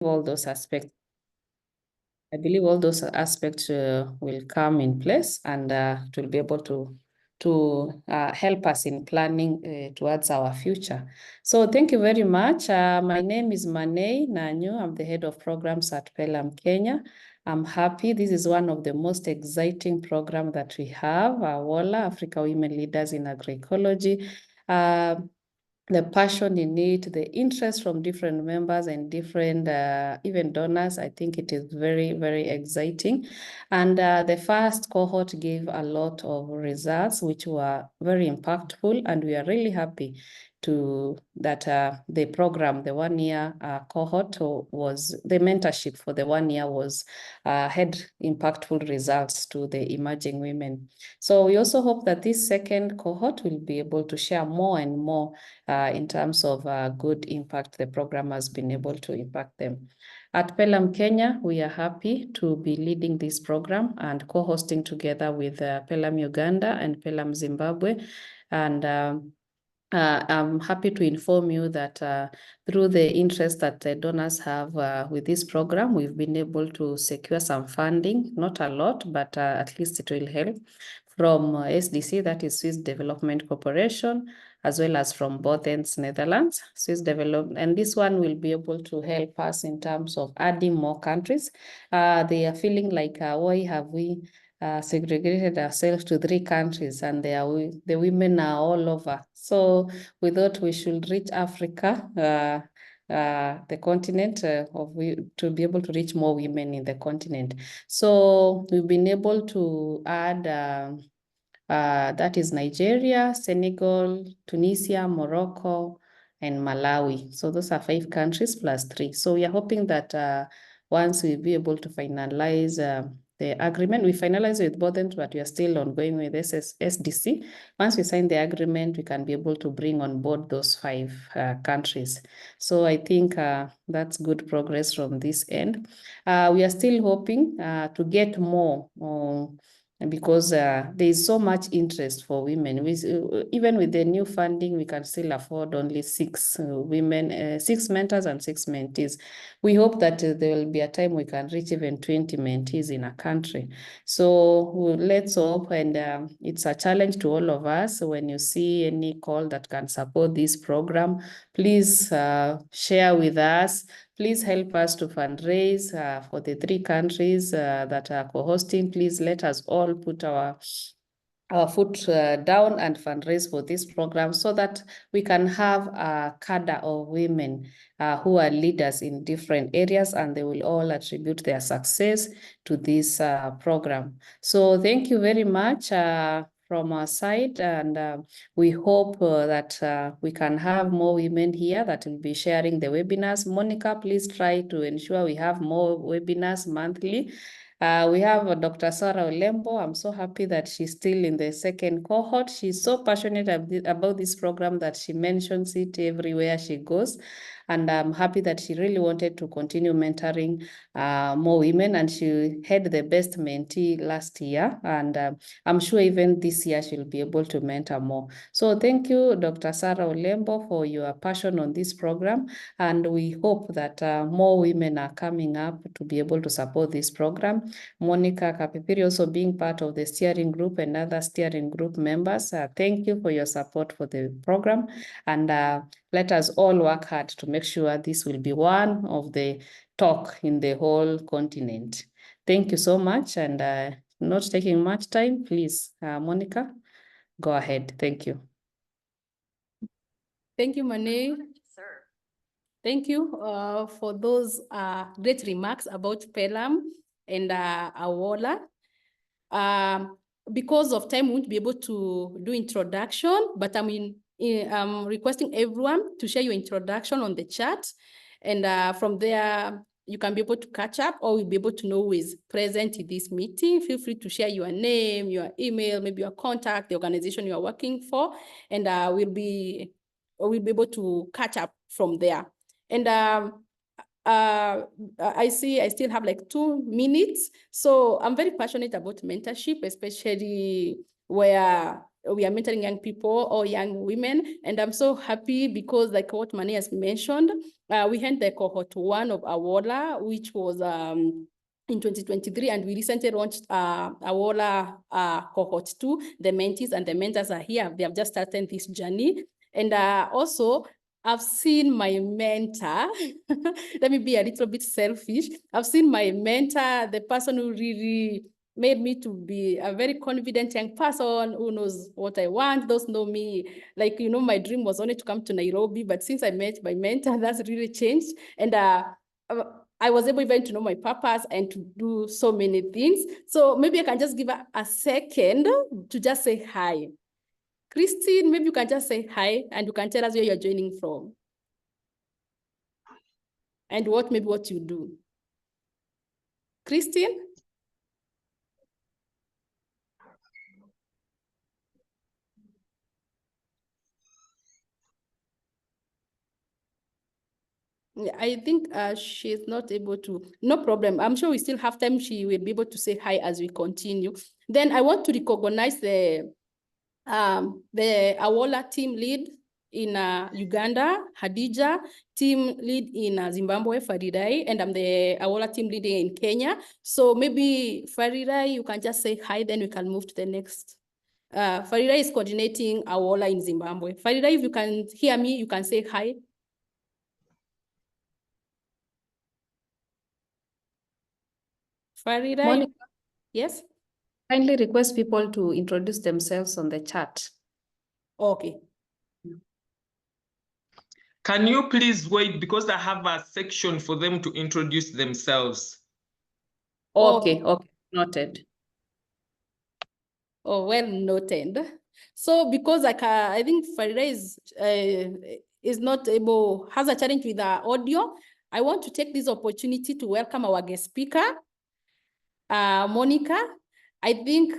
all those aspects. I believe all those aspects will come in place, and it will be able to help us in planning towards our future. So thank you very much. My name is Manei Nanyu. I'm the head of programs at Pelham, Kenya. I'm happy. This is one of the most exciting programs that we have, AWOLA, Africa Women Leaders in Agroecology. The passion in it, the interest from different members and different even donors. I think it is very, very exciting. And the first cohort gave a lot of results, which were very impactful. And we are really happy that the program, the 1 year cohort was, the mentorship for the 1 year was had impactful results to the emerging women. So we also hope that this second cohort will be able to share more and more in terms of good impact the program has been able to impact them. At Pelham Kenya, we are happy to be leading this program and co-hosting together with Pelham Uganda and Pelham Zimbabwe. And I'm happy to inform you that through the interest that the donors have with this program, we've been able to secure some funding, not a lot, but at least it will help from SDC, that is Swiss Development Corporation, as well as from both ends, Netherlands, Swiss Development. And this one will be able to help us in terms of adding more countries. They are feeling like, why have we segregated ourselves to 3 countries, and the women are all over. So we thought we should reach Africa, the continent, to be able to reach more women in the continent. So we've been able to add, that is Nigeria, Senegal, Tunisia, Morocco, and Malawi. So those are 5 countries plus 3. So we are hoping that once we'll be able to finalize the agreement, we finalize with both ends, but we are still ongoing with SDC. Once we sign the agreement, we can be able to bring on board those 5 countries. So I think that's good progress from this end. We are still hoping to get more because there is so much interest for women. Even with the new funding, we can still afford only 6 women, 6 mentors and 6 mentees. We hope that there will be a time we can reach even 20 mentees in a country. So let's hope, and it's a challenge to all of us. When you see any call that can support this program, please share with us. Please help us to fundraise for the 3 countries that are co-hosting. Please let us all put our foot down and fundraise for this program so that we can have a cadre of women who are leaders in different areas, and they will all attribute their success to this program. So thank you very much from our side, and we hope that we can have more women here that will be sharing the webinars. Monica, please try to ensure we have more webinars monthly. We have Dr. Sarah Olembo. I'm so happy that she's still in the second cohort. She's so passionate about this program that she mentions it everywhere she goes. And I'm happy that she really wanted to continue mentoring more women, and she had the best mentee last year. And I'm sure even this year she'll be able to mentor more. So thank you, Dr. Sarah Olembo, for your passion on this program. And we hope that more women are coming up to be able to support this program. Monica Kapiriri also being part of the steering group and other steering group members. Thank you for your support for the program. And let us all work hard to make sure this will be one of the talk in the whole continent. Thank you so much. And not taking much time, please, Monica, go ahead. Thank you. Thank you, Manei. Thank you for those great remarks about Pelham and AWOLA. Because of time, we won't be able to do introduction, but I'm requesting everyone to share your introduction on the chat. And from there, you can be able to catch up, or we'll be able to know who is present in this meeting. Feel free to share your name, your email, maybe your contact, the organization you are working for, and we'll be able to catch up from there. And I see I still have like 2 minutes. So I'm very passionate about mentorship, especially where we are mentoring young people or young women. And I'm so happy because like what Mani has mentioned, we had the cohort 1 of AWOLA, which was in 2023, and we recently launched AWOLA cohort 2. The mentees and the mentors are here. They have just started this journey. And also, I've seen my mentor, let me be a little bit selfish. I've seen my mentor, the person who really made me to be a very confident young person who knows what I want. Those know me, like, you know, my dream was only to come to Nairobi, but since I met my mentor, that's really changed. And I was able even to know my purpose and to do so many things. So maybe I can just give a second to just say hi. Christine, maybe you can just say hi and you can tell us where you're joining from. And what you do. Christine? I think she's not able to. No problem. I'm sure we still have time. She will be able to say hi as we continue. Then I want to recognize the AWOLA team lead in Uganda, Hadija, team lead in Zimbabwe, Farirai, and I'm the AWOLA team leader in Kenya. So maybe Farirai, you can just say hi, then we can move to the next. Farirai is coordinating AWOLA in Zimbabwe. Farirai, if you can hear me, you can say hi. Farirai, Monica, yes? kindly request people to introduce themselves on the chat. Okay. Can you please wait, because I have a section for them to introduce themselves. Okay, okay, noted. Oh, well noted. So because I think Farirai is not able, has a challenge with the audio, I want to take this opportunity to welcome our guest speaker, Monica. I think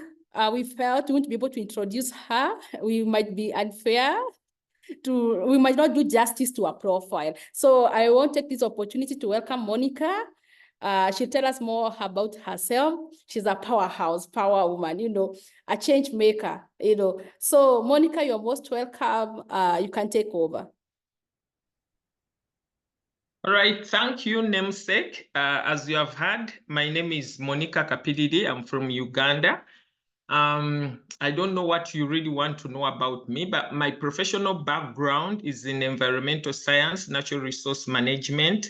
we felt we won't be able to introduce her. We might be unfair. We might not do justice to her profile. So I want to take this opportunity to welcome Monica. She'll tell us more about herself. She's a powerhouse, power woman, you know, a change maker, you know. So Monica, you're most welcome. You can take over. All right, thank you, namesake. As you have heard, my name is Monica Kapiriri. I'm from Uganda. I don't know what you really want to know about me, but my professional background is in environmental science, natural resource management.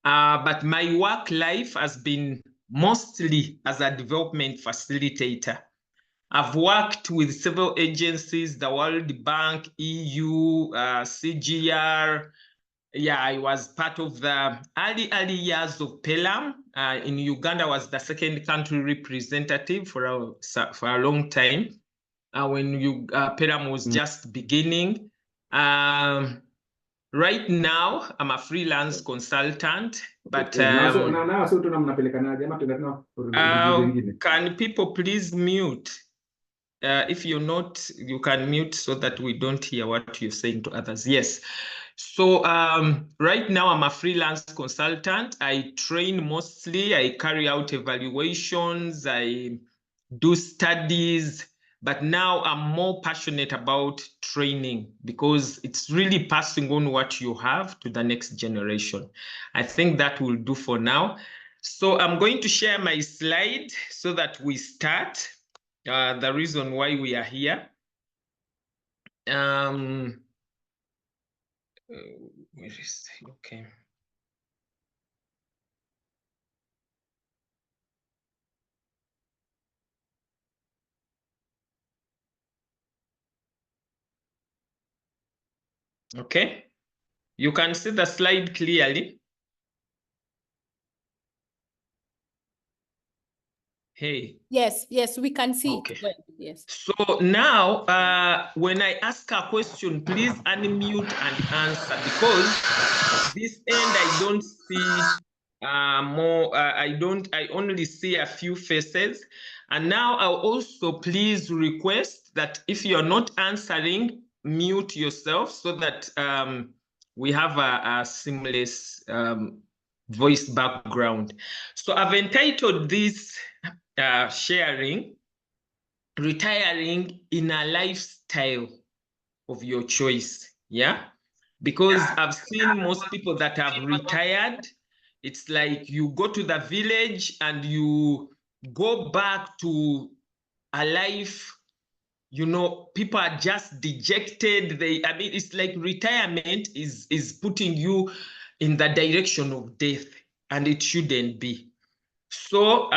But my work life has been mostly as a development facilitator. I've worked with several agencies, the World Bank, EU, CGR. Yeah, I was part of the early years of PELAM. In Uganda, I was the second country representative for a long time when PELAM was just beginning. Right now, I'm a freelance consultant, but can people please mute? If you're not, you can mute so that we don't hear what you're saying to others. Yes. So right now I'm a freelance consultant. I train mostly, I carry out evaluations, I do studies, but now I'm more passionate about training because it's really passing on what you have to the next generation. I think that will do for now. So I'm going to share my slide so that we start. The reason why we are here. Where is okay. Okay, you can see the slide clearly. Hey. Yes, we can see. Okay. Well, yes. So now, when I ask a question, please unmute and answer, because this end I don't see I only see a few faces. And now I'll also please request that if you're not answering, mute yourself so that we have a seamless voice background. So I've entitled this sharing retiring in a lifestyle of your choice. Yeah, because I've seen most people that have retired, it's like you go to the village and you go back to a life, you know, people are just dejected. I mean, it's like retirement is putting you in the direction of death, and it shouldn't be. So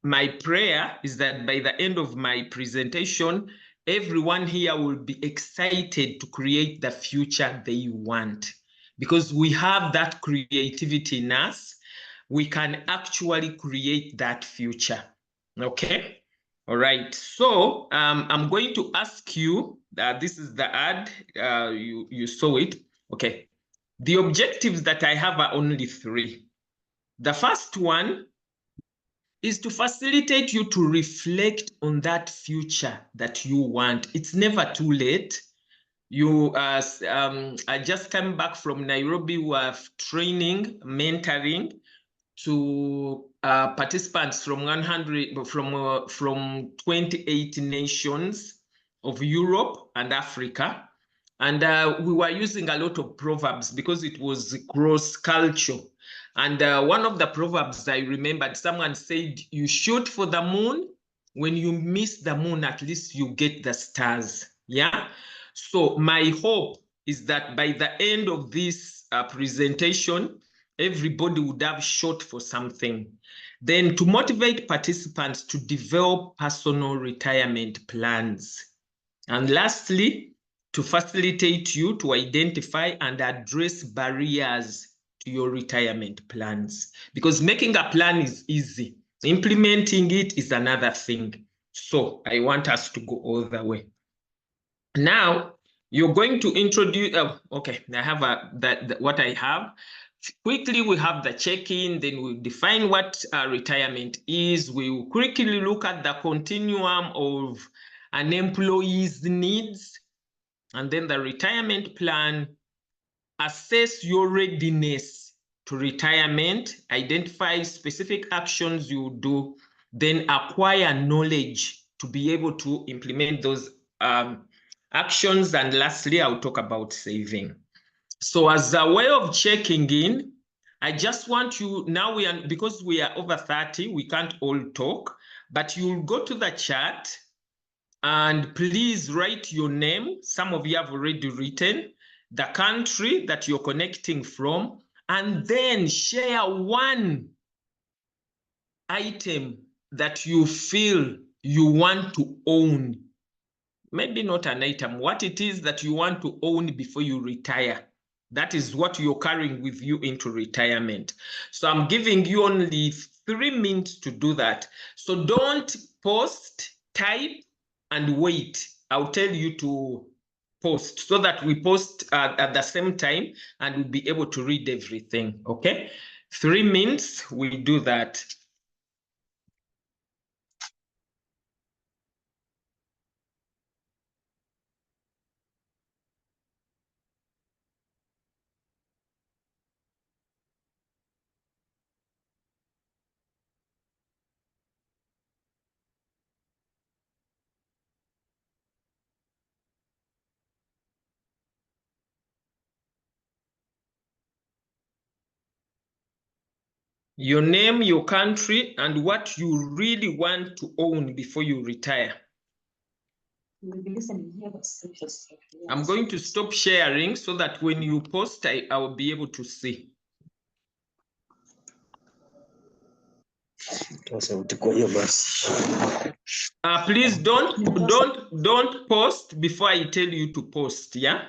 my prayer is that by the end of my presentation, everyone here will be excited to create the future they want, because we have that creativity in us. We can actually create that future. Okay. All right. So I'm going to ask you, this is the ad, you saw it. Okay. The objectives that I have are only 3. The first one is to facilitate you to reflect on that future that you want. It's never too late. You, I just came back from Nairobi. We have training, mentoring to participants from 28 nations of Europe and Africa. And we were using a lot of proverbs because it was cross-culture. And one of the proverbs I remembered, someone said, you shoot for the moon. When you miss the moon, at least you get the stars. Yeah. So my hope is that by the end of this presentation, everybody would have shot for something. Then to motivate participants to develop personal retirement plans. And lastly, to facilitate you to identify and address barriers to your retirement plans. Because making a plan is easy. Implementing it is another thing. So I want us to go all the way. Now, you're going to introduce, okay, I have what I have. Quickly, we have the check-in, then we'll define what retirement is. We will quickly look at the continuum of an employee's needs, and then the retirement plan, assess your readiness to retirement, identify specific actions you do, then acquire knowledge to be able to implement those actions. And lastly, I'll talk about saving. So as a way of checking in, I just want you, now because we are over 30, we can't all talk, but you'll go to the chat and please write your name. Some of you have already written the country that you're connecting from, and then share one item that you feel you want to own. Maybe not an item, what it is that you want to own before you retire. That is what you're carrying with you into retirement. So I'm giving you only 3 minutes to do that. So don't post, type, and wait. I'll tell you to post so that we post at the same time and we'll be able to read everything. Okay, 3 minutes, we do that. Your name, your country, and what you really want to own before you retire. I'm going to stop sharing so that when you post, I will be able to see. Please don't post before I tell you to post, yeah?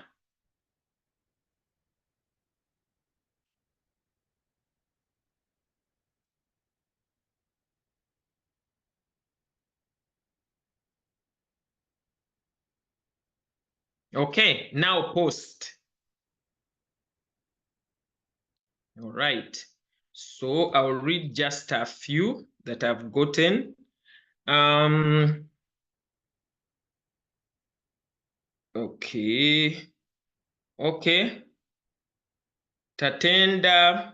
Okay, now post. All right. So I'll read just a few that I've gotten. Okay. Okay. Tatenda.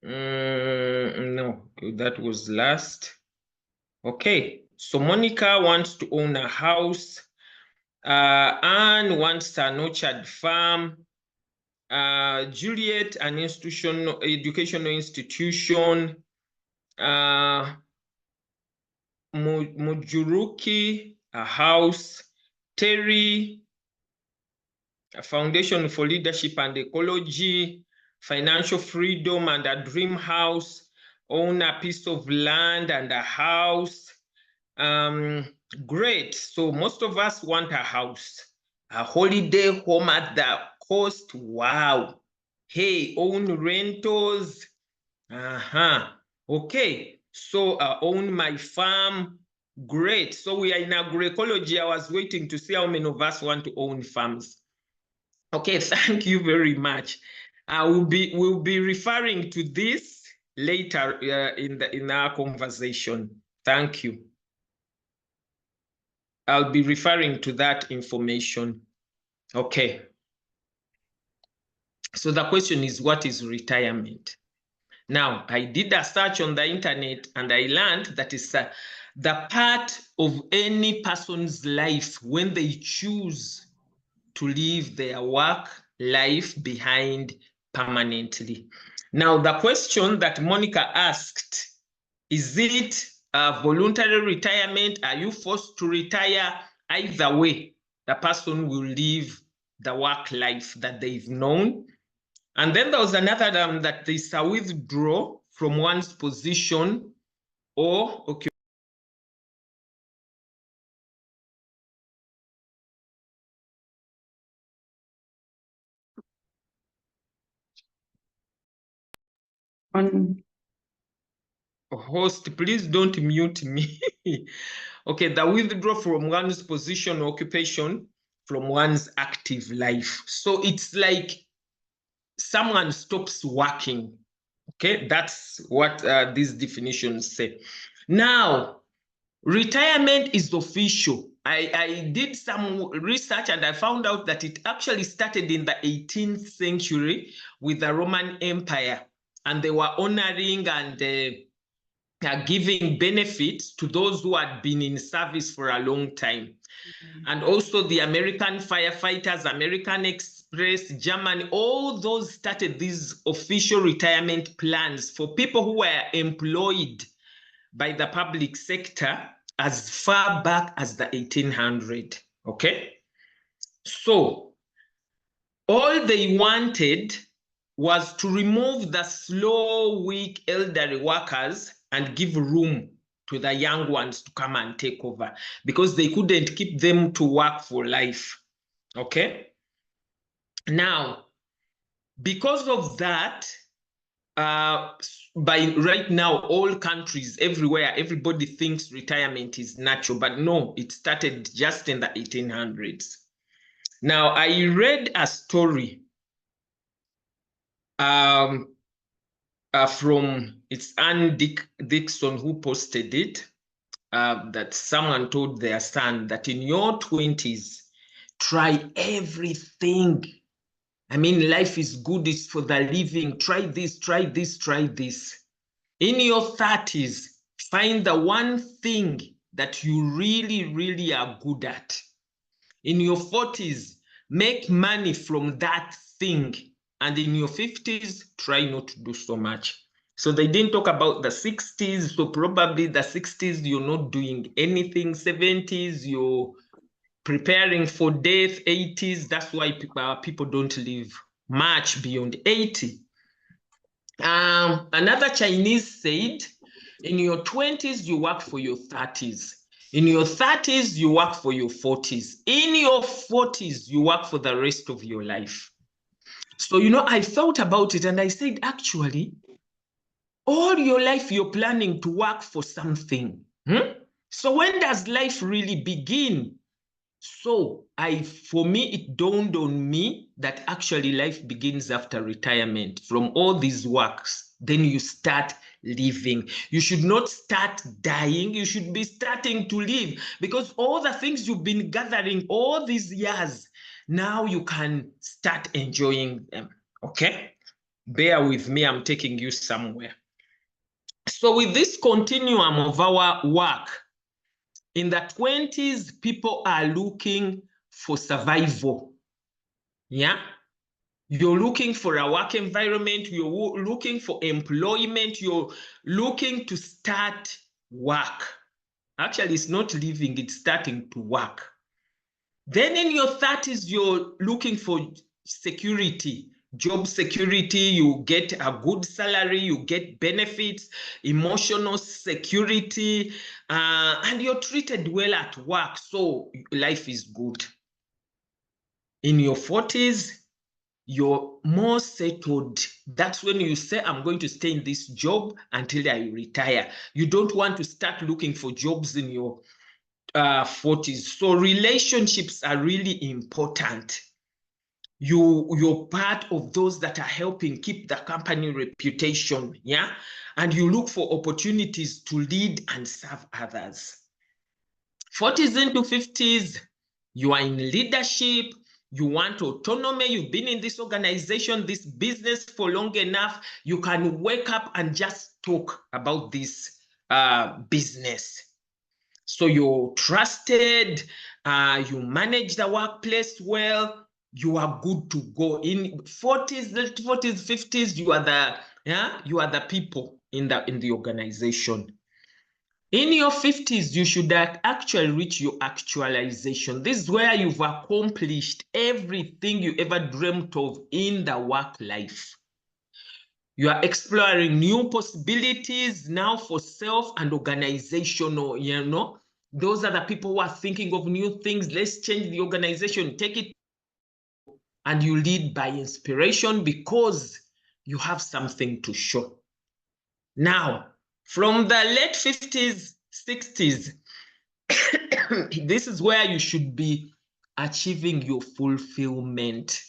No, that was last. Okay. So Monica wants to own a house. Anne wants an orchard farm. Juliet, an educational institution. Mujuruki, a house. Terry, a foundation for leadership and ecology. Financial freedom and a dream house. Own a piece of land and a house. Great. So most of us want a house, a holiday home at the coast. Wow. Hey, own rentals. Okay. So own my farm. Great. So we are in agroecology. I was waiting to see how many of us want to own farms. Okay, thank you very much. We'll be referring to this later in our conversation. Thank you. I'll be referring to that information. Okay. So the question is, what is retirement? Now, I did a search on the internet and I learned that it's the part of any person's life when they choose to leave their work life behind permanently. Now, the question that Monica asked, is it a voluntary retirement? Are you forced to retire? Either way, the person will leave the work life that they've known. And then there was another that there's a withdrawal from one's position or occupation. Host, please don't mute me. Okay, the withdrawal from one's position or occupation from one's active life. So it's like someone stops working. Okay, that's what these definitions say. Now, retirement is official. I did some research and I found out that it actually started in the 18th century with the Roman Empire, and they were honoring and giving benefits to those who had been in service for a long time. And also the American firefighters, American Express, Germany, all those started these official retirement plans for people who were employed by the public sector as far back as the 1800s, okay? So all they wanted was to remove the slow, weak, elderly workers and give room to the young ones to come and take over, because they couldn't keep them to work for life, okay? Now, because of that, by right now, all countries, everywhere, everybody thinks retirement is natural, but no, it started just in the 1800s. Now, I read a story from, it's Anne Dixon who posted it, that someone told their son that in your 20s, try everything. I mean, life is good, it's for the living. Try this, try this, try this. In your 30s, find the one thing that you really, really are good at. In your 40s, make money from that thing. And in your 50s, try not to do so much. So they didn't talk about the 60s. So probably the 60s, you're not doing anything. 70s, you're preparing for death. 80s, that's why people don't live much beyond 80. Another Chinese said, in your 20s, you work for your 30s. In your 30s, you work for your 40s. In your 40s, you work for the rest of your life. So, you know, I thought about it and I said, actually, all your life, you're planning to work for something. So when does life really begin? So for me, it dawned on me that actually life begins after retirement from all these works. Then you start living. You should not start dying. You should be starting to live, because all the things you've been gathering all these years, now you can start enjoying them. Okay? Bear with me, I'm taking you somewhere. So with this continuum of our work, In the 20s, people are looking for survival. Yeah. You're looking for a work environment. You're looking for employment. You're looking to start work. Actually, it's not living, it's starting to work. Then in your 30s, you're looking for security, job security. You get a good salary, you get benefits, emotional security, and you're treated well at work. So life is good. In your 40s, you're more settled. That's when you say, I'm going to stay in this job until I retire. You don't want to start looking for jobs in your 40s. So relationships are really important. You're part of those that are helping keep the company reputation, yeah? And you look for opportunities to lead and serve others. 40s into 50s, you are in leadership, you want autonomy, you've been in this organization, this business for long enough, you can wake up and just talk about this business. So you're trusted, you manage the workplace well, you are good to go. In 40s, 50s, you are the people in the organization. In your 50s, you should actually reach your actualization. This is where you've accomplished everything you ever dreamt of in the work life. You are exploring new possibilities now for self and organizational, you know. Those are the people who are thinking of new things. Let's change the organization, take it. And you lead by inspiration because you have something to show. Now, from the late 50s, 60s, this is where you should be achieving your fulfillment.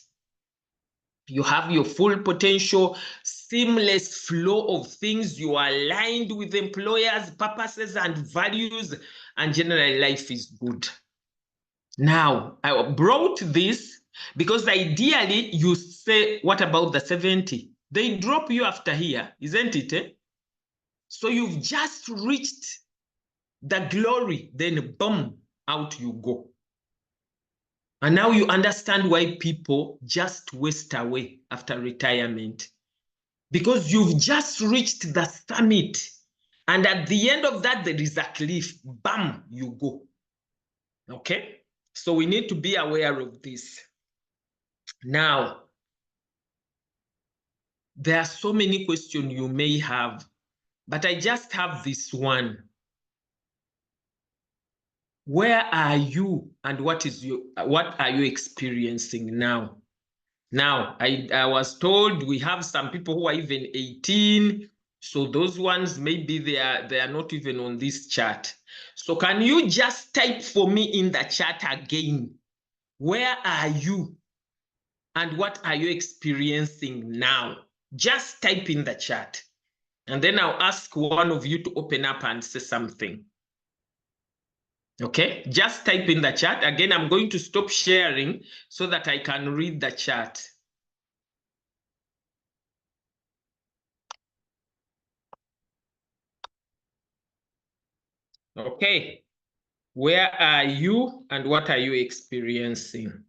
You have your full potential, seamless flow of things. You are aligned with employers' purposes and values, and generally life is good. Now, I brought this because ideally you say, what about the 70? They drop you after here, isn't it? So you've just reached the glory, then boom, out you go. And now you understand why people just waste away after retirement. Because you've just reached the summit. And at the end of that, there is a cliff. Bam, you go. Okay? So we need to be aware of this. Now, there are so many questions you may have, but I just have this one. Where are you and what are you experiencing now? Now, I was told we have some people who are even 18. So those ones, maybe they are not even on this chat. So can you just type for me in the chat again? Where are you? And what are you experiencing now? Just type in the chat. And then I'll ask one of you to open up and say something. Okay, just type in the chat. Again, I'm going to stop sharing so that I can read the chat. Okay, where are you and what are you experiencing?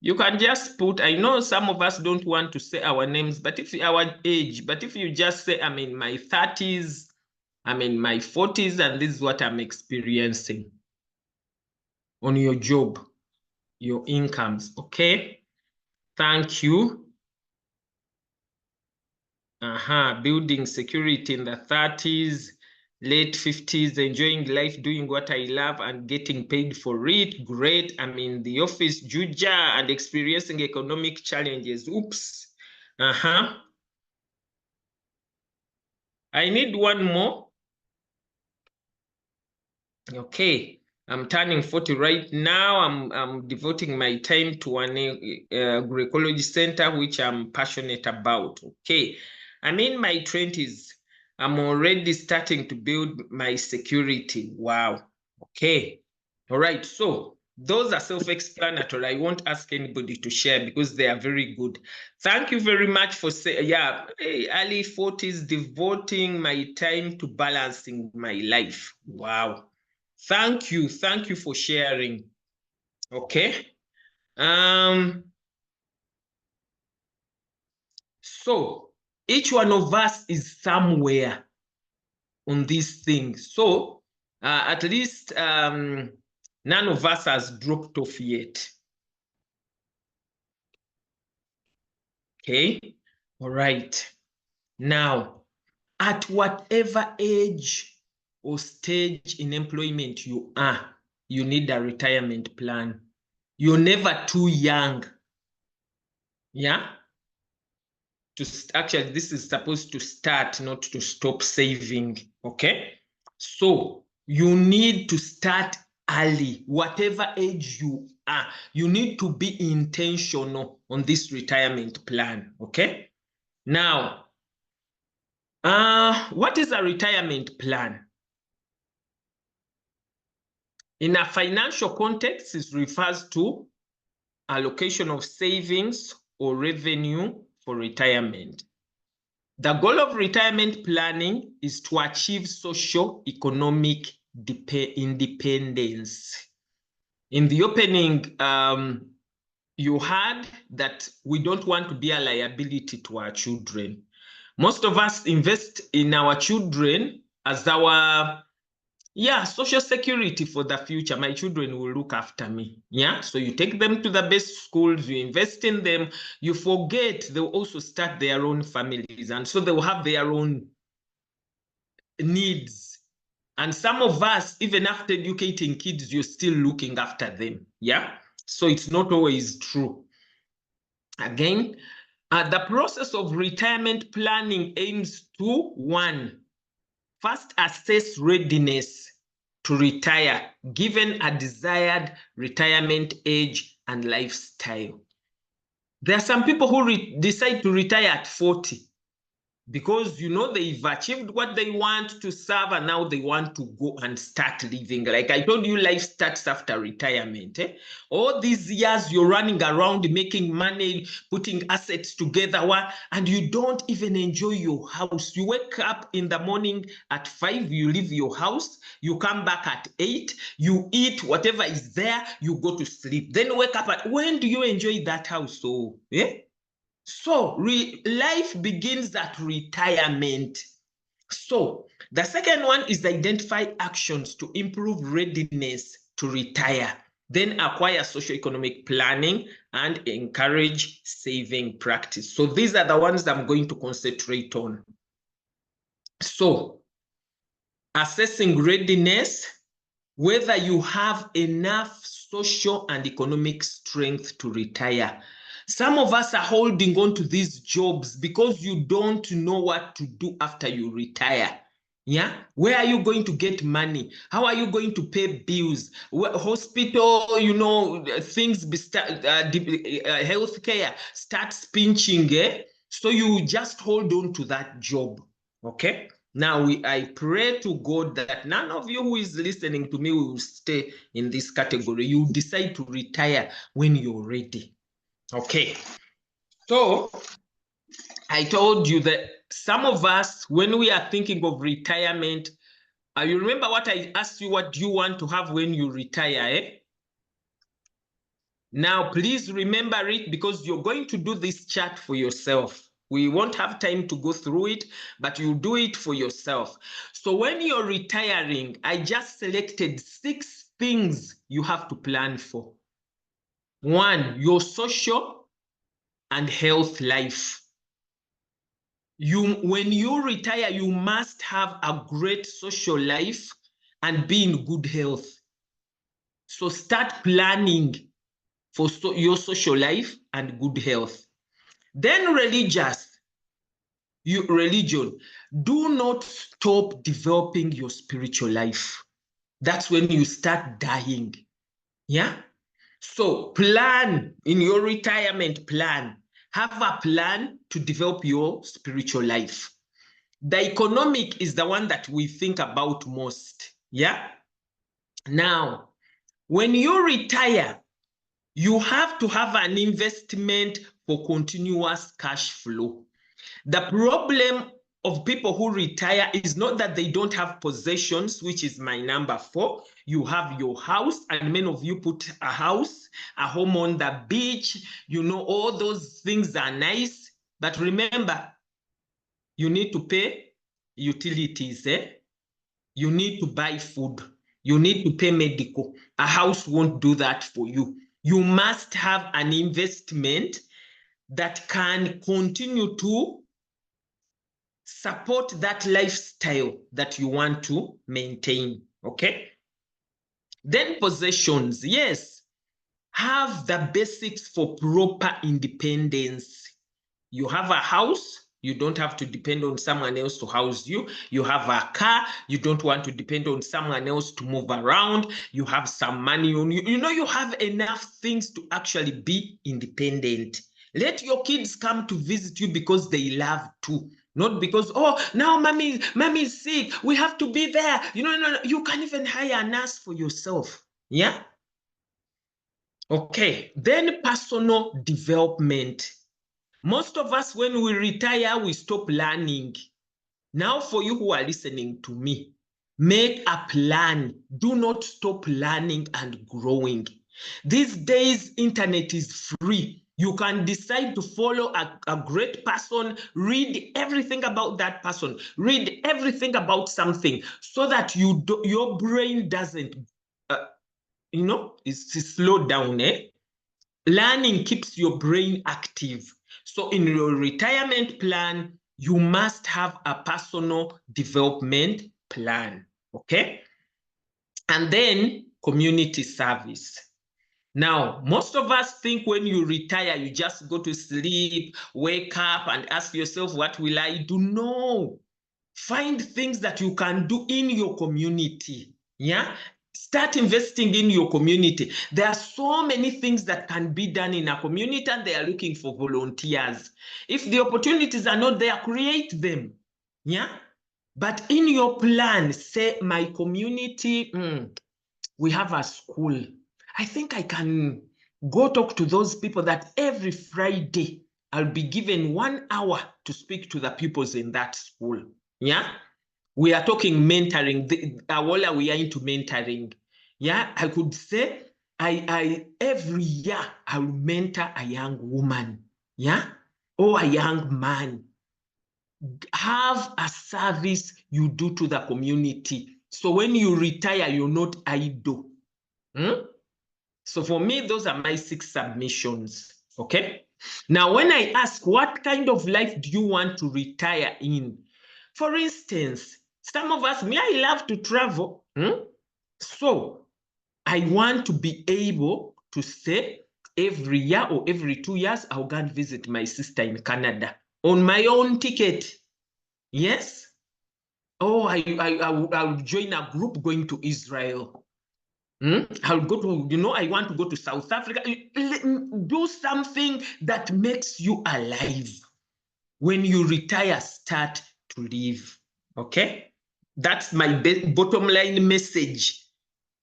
You can just put, I know some of us don't want to say our names, but if our age, but if you just say, I'm in my 30s, I'm in my 40s, and this is what I'm experiencing on your job, your incomes, okay? Thank you. Building security in the 30s, late 50s, enjoying life, doing what I love and getting paid for it. Great. I'm in the office, Juja, and experiencing economic challenges. Oops. I need one more. Okay. I'm turning 40 right now. I'm devoting my time to an agroecology center, which I'm passionate about. Okay. I'm in my 20s. I'm already starting to build my security. Wow. Okay. All right. So Those are self-explanatory. I won't ask anybody to share because they are very good. Thank you very much for saying, yeah, early 40s, devoting my time to balancing my life. Wow. Thank you for sharing. Okay. So each one of us is somewhere on these things. So at least none of us has dropped off yet. Okay. All right. Now, at whatever age or stage in employment you are, you need a retirement plan. You're never too young. Yeah. Actually, this is supposed to start, not to stop saving. Okay. So you need to start early, whatever age you are. You need to be intentional on this retirement plan. Okay. Now, what is a retirement plan? In a financial context, it refers to allocation of savings or revenue for retirement. The goal of retirement planning is to achieve socio-economic independence. In the opening, you heard that we don't want to be a liability to our children. Most of us invest in our children as our social security for the future. My children will look after me. Yeah, so you take them to the best schools, you invest in them, you forget they'll also start their own families, and so they will have their own needs. And some of us, even after educating kids, you're still looking after them. Yeah, so it's not always true. Again, the process of retirement planning aims to, one, first assess readiness to retire given a desired retirement age and lifestyle. There are some people who decide to retire at 40 because, you know, they've achieved what they want to serve and now they want to go and start living. Like I told you, life starts after retirement. All these years you're running around making money, putting assets together, and you don't even enjoy your house. You wake up in the morning at 5, you leave your house, you come back at 8, you eat whatever is there, you go to sleep. Then wake up at, when do you enjoy that house? So, yeah. So life begins at retirement. So the second one is identify actions to improve readiness to retire, then acquire socioeconomic planning and encourage saving practice. So these are the ones I'm going to concentrate on. So assessing readiness, whether you have enough social and economic strength to retire. Some of us are holding on to these jobs because you don't know what to do after you retire. Yeah, where are you going to get money? How are you going to pay bills? Hospital, you know, things, healthcare starts pinching. So you just hold on to that job. Okay. Now, I pray to God that none of you who is listening to me will stay in this category. You decide to retire when you're ready. Okay. So, I told you that some of us, when we are thinking of retirement, you remember what I asked you, what do you want to have when you retire? Now, please remember it because you're going to do this chart for yourself. We won't have time to go through it, but you do it for yourself. So when you're retiring, I just selected 6 things you have to plan for. 1, your social and health life. When you retire, you must have a great social life and be in good health. So start planning for your social life and good health. Then religion. Do not stop developing your spiritual life. That's when you start dying. Yeah. So plan in your retirement plan. Have a plan to develop your spiritual life. The economic is the one that we think about most. Yeah. Now, When you retire, you have to have an investment for continuous cash flow. The problem of people who retire is not that they don't have possessions, which is my number 4. You have your house, and many of you put a house, a home on the beach, you know, all those things are nice. But remember, you need to pay utilities, you need to buy food, you need to pay medical. A house won't do that for you. You must have an investment that can continue to support that lifestyle that you want to maintain, okay? Then possessions, yes, have the basics for proper independence. You have a house, you don't have to depend on someone else to house you. You have a car, you don't want to depend on someone else to move around. You have some money on you. You know, you have enough things to actually be independent. Let your kids come to visit you because they love to. Not because, oh, now mommy is sick, we have to be there. You know, no, you can even hire a nurse for yourself. Yeah? Okay, then personal development. Most of us, when we retire, we stop learning. Now, for you who are listening to me, make a plan. Do not stop learning and growing. These days, internet is free. You can decide to follow a great person, read everything about that person, read everything about something, so that your brain doesn't, it's slowed down, Learning keeps your brain active. So in your retirement plan, you must have a personal development plan, okay? And then community service. Now, most of us think when you retire, you just go to sleep, wake up and ask yourself, what will I do? No. Find things that you can do in your community, yeah? Start investing in your community. There are so many things that can be done in a community, and they are looking for volunteers. If the opportunities are not there, create them, yeah? But in your plan, say, my community, we have a school. I think I can go talk to those people that every Friday I'll be given 1 hour to speak to the pupils in that school. Yeah, we are talking mentoring. AWOLA, we are into mentoring. Yeah, I could say I every year I will mentor a young woman, yeah, or a young man. Have a service you do to the community. So when you retire, you're not idle. So for me, those are my 6 submissions, okay? Now, when I ask, what kind of life do you want to retire in? For instance, some of us, I love to travel. So I want to be able to say every year or every 2 years, I'll go and visit my sister in Canada on my own ticket. Yes. Oh, I'll join a group going to Israel. I'll go to, I want to go to South Africa. Do something that makes you alive. When you retire, start to live. Okay? That's my bottom line message.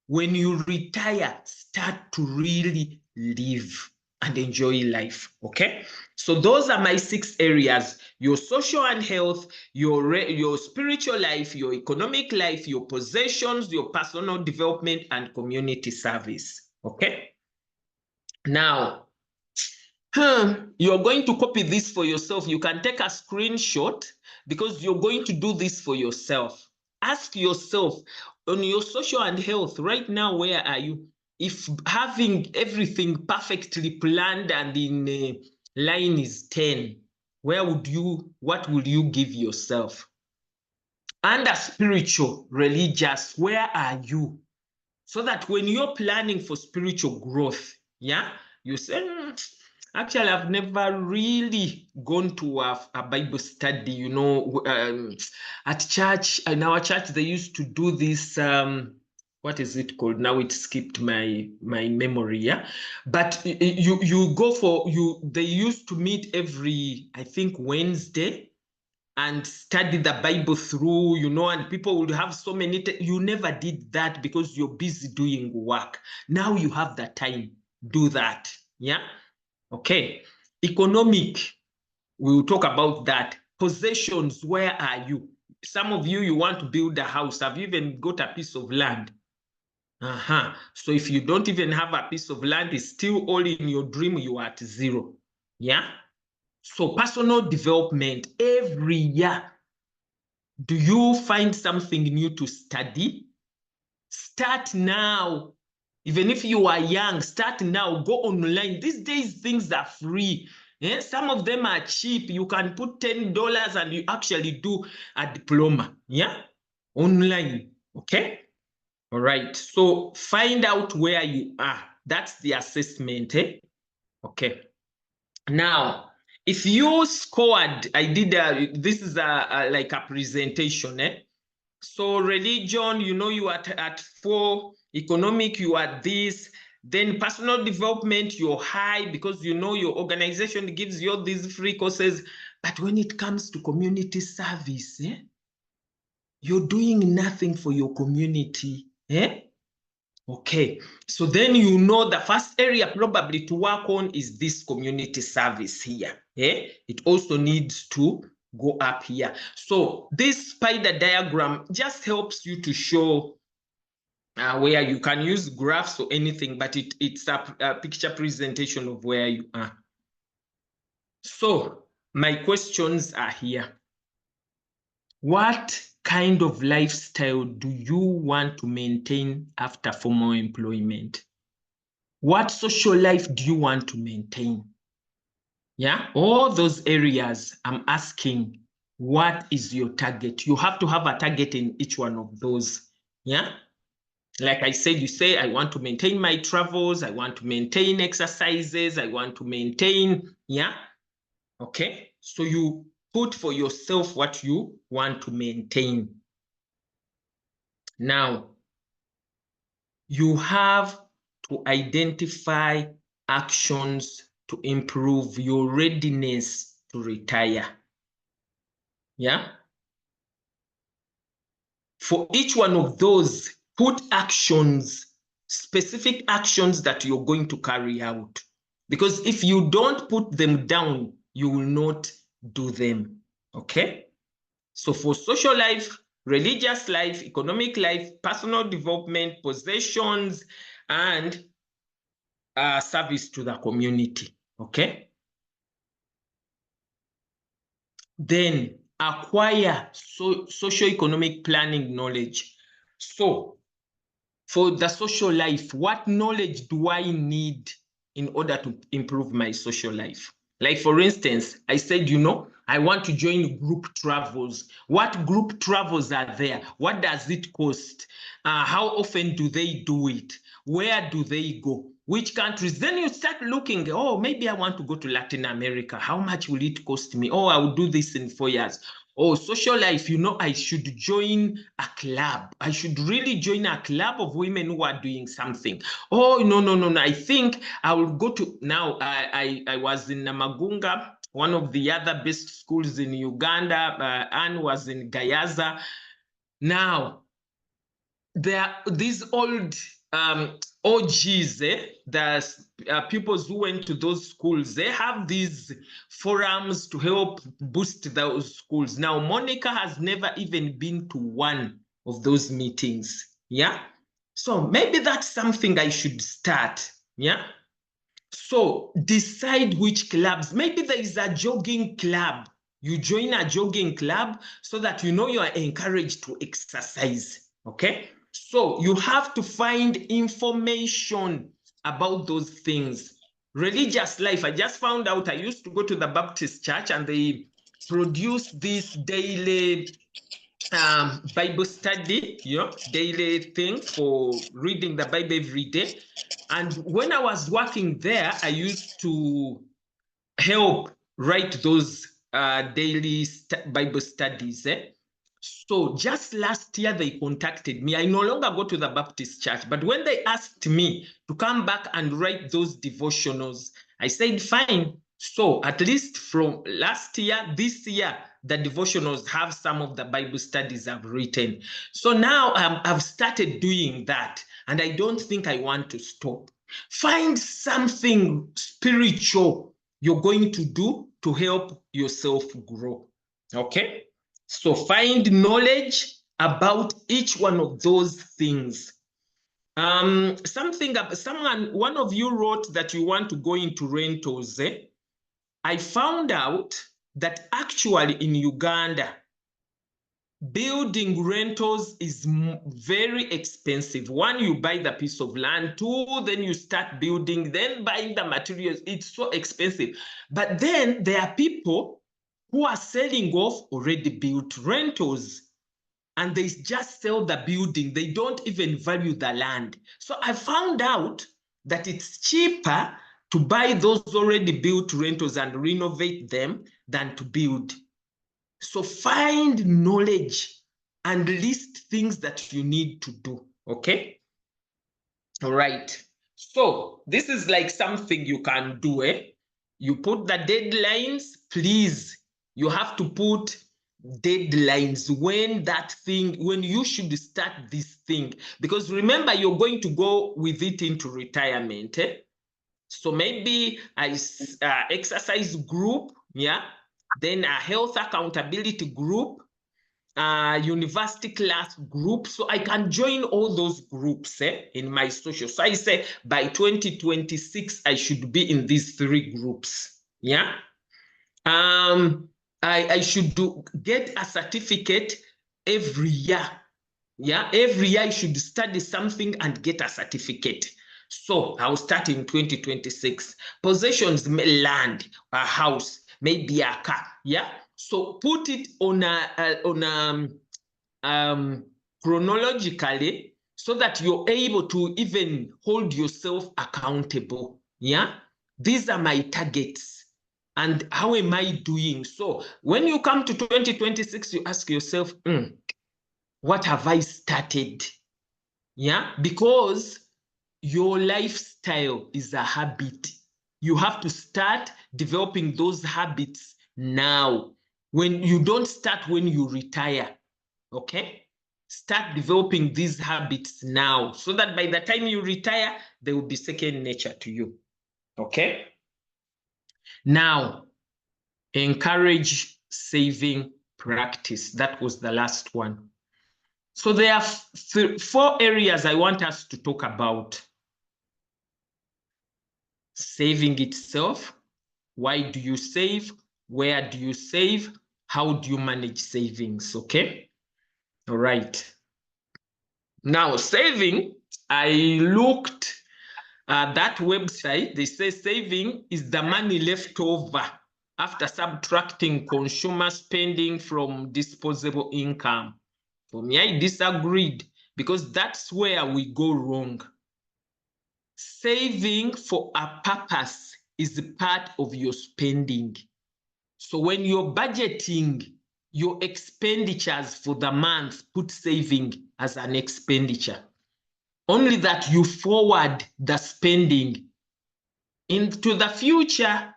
When you retire, start to really live and enjoy life. Okay? So those are my 6 areas: your social and health, your spiritual life, your economic life, your possessions, your personal development, and community service. Okay? Now, you're going to copy this for yourself. You can take a screenshot because you're going to do this for yourself. Ask yourself, on your social and health, right now, where are you? If having everything perfectly planned and in line is 10, what would you give yourself? Under spiritual, religious, where are you? So that when you're planning for spiritual growth, yeah, you say, actually, I've never really gone to a Bible study, at church. In our church, they used to do this, what is it called? Now it skipped my memory, yeah? But you go for, they used to meet every, I think, Wednesday, and study the Bible through, you know, and people would have so many. You never did that because you're busy doing work. Now you have the time. Do that. Yeah. Okay. Economic. We'll talk about that. Possessions. Where are you? Some of you, you want to build a house. Have you even got a piece of land? So if you don't even have a piece of land, it's still all in your dream, you are at zero. Yeah. So personal development every year. Do you find something new to study? Start now. Even if you are young, start now. Go online. These days, things are free. Yeah? Some of them are cheap. You can put $10 and you actually do a diploma. Yeah, online. Okay. All right. So find out where you are. That's the assessment. Okay. Now, if you scored, I did this is like a presentation. So religion, you know, you are at 4. Economic, you are this. Then personal development, you're high because you know your organization gives you all these free courses. But when it comes to community service, you're doing nothing for your community. Okay, so then you know the first area probably to work on is this community service here. It also needs to go up here. So this spider diagram just helps you to show where you can use graphs or anything, but it's a picture presentation of where you are. So my questions are here. What kind of lifestyle do you want to maintain after formal employment? What social life do you want to maintain? Yeah, all those areas I'm asking, what is your target? You have to have a target in each one of those. Yeah, like I said, you say, I want to maintain my travels, I want to maintain exercises, I want to maintain, yeah. Okay, so you put for yourself what you want to maintain. Now, you have to identify actions to improve your readiness to retire. Yeah. For each one of those, put actions, specific actions that you're going to carry out. Because if you don't put them down, you will not do them. Okay. So for social life, religious life, economic life, personal development, possessions, and service to the community. Okay. Then acquire socio-economic planning knowledge. So for the social life, what knowledge do I need in order to improve my social life? Like, for instance, I said, you know, I want to join group travels. What group travels are there? What does it cost? How often do they do it? Where do they go? Which countries? Then you start looking, oh, maybe I want to go to Latin America. How much will it cost me? Oh, I will do this in 4 years. Oh, social life, you know, I should join a club. I should really join a club of women who are doing something. Oh, no. I think I will go to, now I was in Namagunga, one of the other best schools in Uganda. Anne was in Gayaza. Now, there are these old OGs, the pupils who went to those schools, they have these forums to help boost those schools. Now, Monica has never even been to one of those meetings. Yeah. So maybe that's something I should start. Yeah. So decide which clubs. Maybe there is a jogging club. You join a jogging club so that you know you are encouraged to exercise. Okay. So you have to find information about those things. Religious life. I just found out, I used to go to the Baptist church and they produce this daily Bible study, you know, daily thing for reading the Bible every day. And when I was working there, I used to help write those daily Bible studies. So just last year, they contacted me. I no longer go to the Baptist church, but when they asked me to come back and write those devotionals, I said, fine, So at least from last year, this year, the devotionals have some of the Bible studies I've written. So now I've started doing that, and I don't think I want to stop. Find something spiritual you're going to do to help yourself grow. Okay? So find knowledge about each one of those things. One of you wrote that you want to go into rentals. I found out that actually in Uganda, building rentals is very expensive. One, you buy the piece of land. Two, then you start building, then buying the materials. It's so expensive. But then there are people who are selling off already built rentals, and they just sell the building. They don't even value the land. So I found out that it's cheaper to buy those already built rentals and renovate them than to build. So find knowledge and list things that you need to do, okay? All right. So this is like something you can do, You put the deadlines, please. You have to put deadlines when you should start this thing. Because remember, you're going to go with it into retirement, So maybe exercise group, yeah? Then a health accountability group, university class group. So I can join all those groups in my social. So I say by 2026, I should be in these 3 groups. Yeah. I should get a certificate every year. Yeah, every year I should study something and get a certificate. So I'll start in 2026. Possessions, land, a house, maybe a car. Yeah. So put it on chronologically so that you're able to even hold yourself accountable. Yeah. These are my targets. And how am I doing? So when you come to 2026, you ask yourself, what have I started? Yeah, because your lifestyle is a habit. You have to start developing those habits now. When you don't start when you retire, okay? Start developing these habits now so that by the time you retire, they will be second nature to you, okay? Now, encourage saving practice. That was the last one. So there are 4 areas I want us to talk about. Saving itself. Why do you save? Where do you save? How do you manage savings? Okay. All right. Now, saving, I looked at that website. They say saving is the money left over after subtracting consumer spending from disposable income. For me, I disagreed because that's where we go wrong. Saving for a purpose is part of your spending. So when you're budgeting your expenditures for the month, put saving as an expenditure. Only that you forward the spending into the future.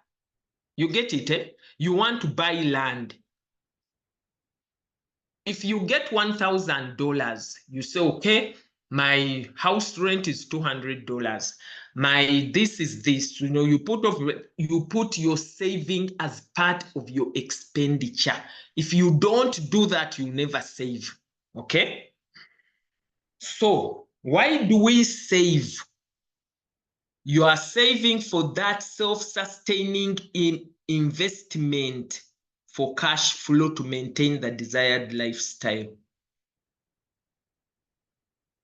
You get it? You want to buy land. If you get $1,000, you say, okay, my house rent is $200. This is this. You put your saving as part of your expenditure. If you don't do that, you never save. Okay? So why do we save? You are saving for that self-sustaining investment for cash flow to maintain the desired lifestyle.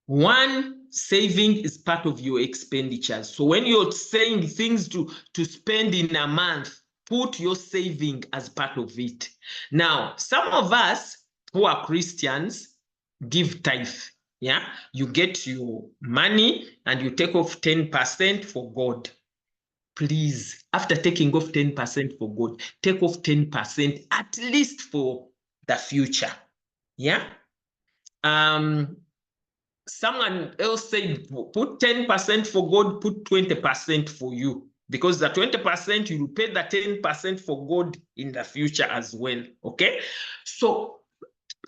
One, saving is part of your expenditures. So when you're saying things to spend in a month, put your saving as part of it. Now, some of us who are Christians give tithe. Yeah, you get your money and you take off 10% for God. Please, after taking off 10% for God, take off 10% at least for the future. Yeah. Someone else said, put 10% for God, put 20% for you. because the 20%, you will pay the 10% for gold in the future as well, okay? So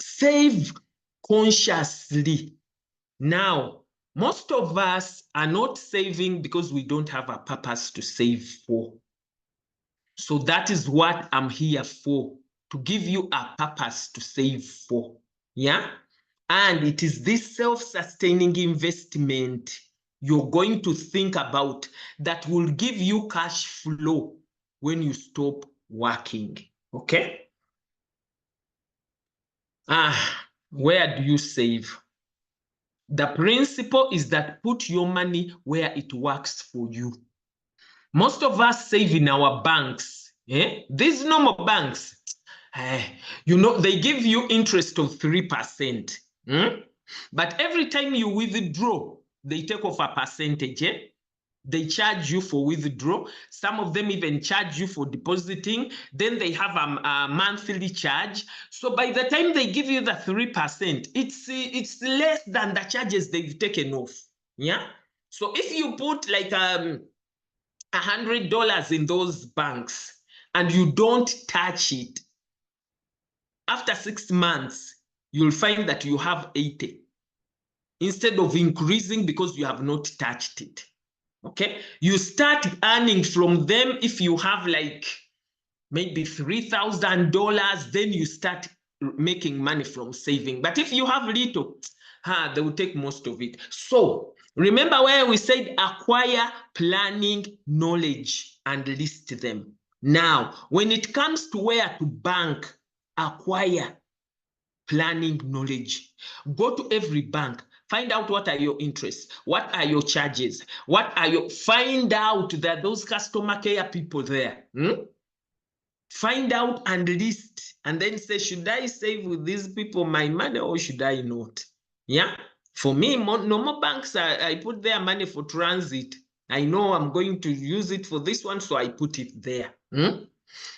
save consciously. Now, most of us are not saving because we don't have a purpose to save for. So that is what I'm here for, to give you a purpose to save for, yeah? And it is this self-sustaining investment you're going to think about that will give you cash flow when you stop working, okay? Where do you save? The principle is that put your money where it works for you. Most of us save in our banks. These normal banks, you know, they give you interest of 3%. But every time you withdraw, they take off a percentage. They charge you for withdrawal. Some of them even charge you for depositing. Then they have a monthly charge. So by the time they give you the 3%, it's less than the charges they've taken off. Yeah. So if you put like $100 in those banks and you don't touch it, after 6 months, you'll find that you have 80 instead of increasing because you have not touched it. Okay, you start earning from them. If you have like maybe $3,000, then you start making money from saving. But if you have little, they will take most of it. So remember where we said acquire planning knowledge and list them. Now, when it comes to where to bank, acquire planning knowledge. Go to every bank. Find out what are your interests, what are your charges, find out that those customer care people there. Find out and list, and then say, should I save with these people my money or should I not? Yeah. For me, normal banks, I put their money for transit. I know I'm going to use it for this one, so I put it there.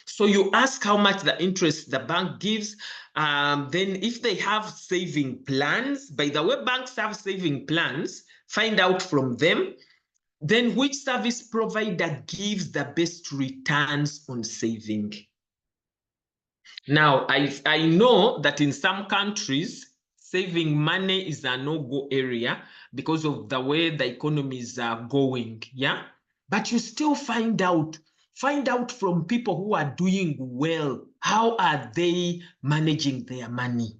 So you ask how much the interest the bank gives. Then if they have saving plans, by the way, banks have saving plans, find out from them. Then which service provider gives the best returns on saving? Now, I know that in some countries, saving money is a no-go area because of the way the economies are going, yeah? But you still find out from people who are doing well, how are they managing their money?